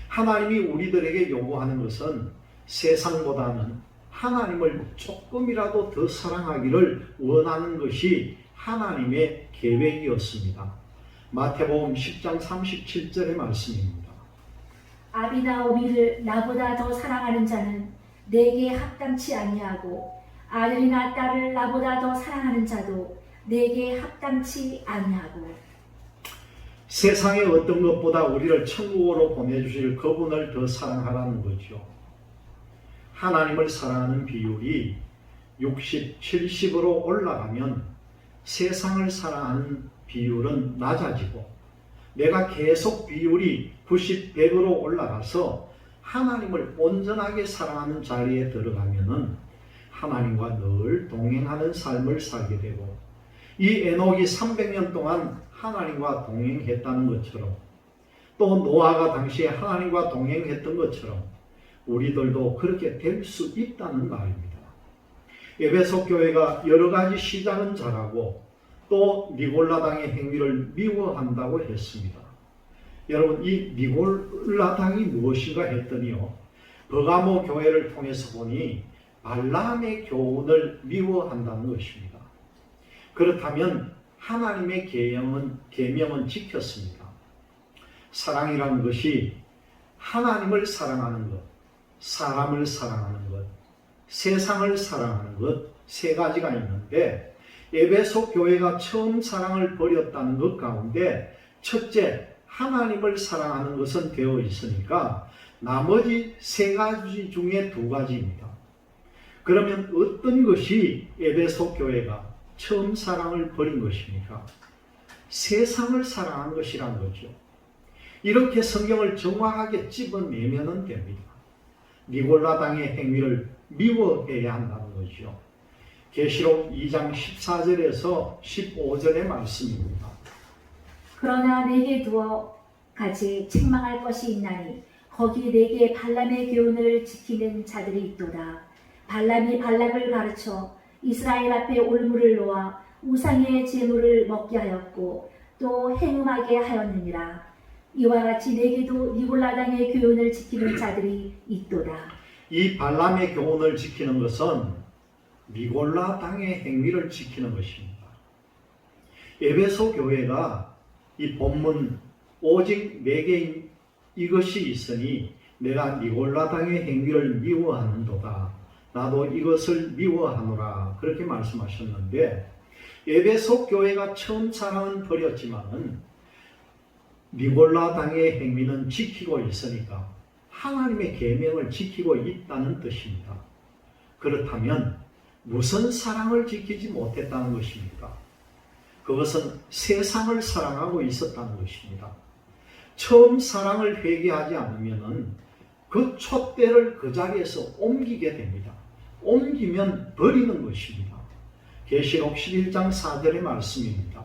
하나님이 우리들에게 요구하는 것은 세상보다는 하나님을 조금이라도 더 사랑하기를 원하는 것이 하나님의 계획이었습니다. 마태복음 10장 37절의 말씀입니다. 아비나 어미를 나보다 더 사랑하는 자는 내게 합당치 아니하고 아들이나 딸을 나보다 더 사랑하는 자도 내게 합당치 아니하고. 세상의 어떤 것보다 우리를 천국으로 보내주실 그분을 더 사랑하라는 거죠. 하나님을 사랑하는 비율이 60, 70으로 올라가면 세상을 사랑하는 비율은 낮아지고, 내가 계속 비율이 90, 100으로 올라가서 하나님을 온전하게 사랑하는 자리에 들어가면은 하나님과 늘 동행하는 삶을 살게 되고, 이 에녹이 300년 동안 하나님과 동행했다는 것처럼, 또 노아가 당시에 하나님과 동행했던 것처럼 우리들도 그렇게 될 수 있다는 말입니다. 에베소 교회가 여러 가지 시작은 잘하고 또 니골라당의 행위를 미워한다고 했습니다. 여러분, 이 니골라당이 무엇인가 했더니요, 버가모 교회를 통해서 보니 발람의 교훈을 미워한다는 것입니다. 그렇다면 하나님의 계명은 지켰습니다. 사랑이라는 것이 하나님을 사랑하는 것, 사람을 사랑하는 것, 세상을 사랑하는 것, 세 가지가 있는데, 에베소 교회가 처음 사랑을 버렸다는 것 가운데 첫째, 하나님을 사랑하는 것은 되어 있으니까 나머지 세 가지 중에 두 가지입니다. 그러면 어떤 것이 에베소 교회가 처음 사랑을 버린 것입니까? 세상을 사랑한 것이란 거죠. 이렇게 성경을 정확하게 집어내면 됩니다. 니골라당의 행위를 미워해야 한다는 거죠. 계시록 2장 14절에서 15절의 말씀입니다. 그러나 내게 두어 가지 책망할 것이 있나니 거기 내게 발람의 교훈을 지키는 자들이 있도다. 발람이 발락을 가르쳐 이스라엘 앞에 올무를 놓아 우상의 제물을 먹게 하였고 또 행음하게 하였느니라. 이와 같이 내게도 니골라당의 교훈을 지키는 자들이 있도다. 이 발람의 교훈을 지키는 것은 니골라당의 행위를 지키는 것입니다. 에베소 교회가 이 본문 오직 내게 이것이 있으니 내가 니골라당의 행위를 미워하는도다. 나도 이것을 미워하노라. 그렇게 말씀하셨는데, 에베소 교회가 처음 사랑은 버렸지만은 니골라당의 행위는 지키고 있으니까 하나님의 계명을 지키고 있다는 뜻입니다. 그렇다면 무슨 사랑을 지키지 못했다는 것입니까? 그것은 세상을 사랑하고 있었다는 것입니다. 처음 사랑을 회개하지 않으면 그 촛대를 그 자리에서 옮기게 됩니다. 옮기면 버리는 것입니다. 계시록 11장 4절의 말씀입니다.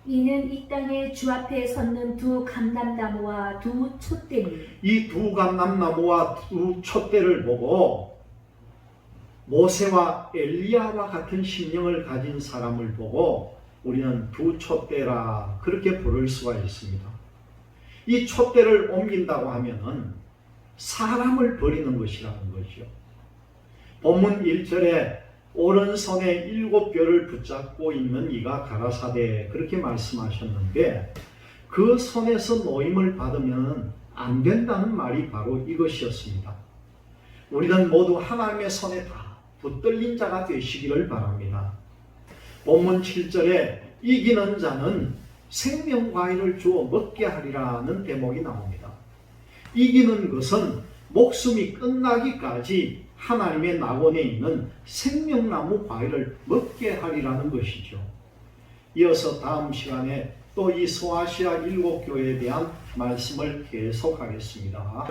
이는 이 땅에 주 앞에 섰는 두 감람나무와 두 촛대니, 이 두 감람나무와 두 촛대를 보고 모세와 엘리야와 같은 심령을 가진 사람을 보고 우리는 두 촛대라 그렇게 부를 수가 있습니다. 이 촛대를 옮긴다고 하면은 사람을 버리는 것이라는 거죠. 본문 1절에 오른손에 7뼈를 붙잡고 있는 이가 가라사대 그렇게 말씀하셨는데, 그 손에서 노임을 받으면 안 된다는 말이 바로 이것이었습니다. 우리는 모두 하나님의 손에 다 붙들린 자가 되시기를 바랍니다. 본문 7절에 이기는 자는 생명과일을 주어 먹게 하리라는 대목이 나옵니다. 이기는 것은 목숨이 끝나기까지 하나님의 낙원에 있는 생명나무 과일을 먹게 하리라는 것이죠. 이어서 다음 시간에 또 이 소아시아 7교회에 대한 말씀을 계속하겠습니다.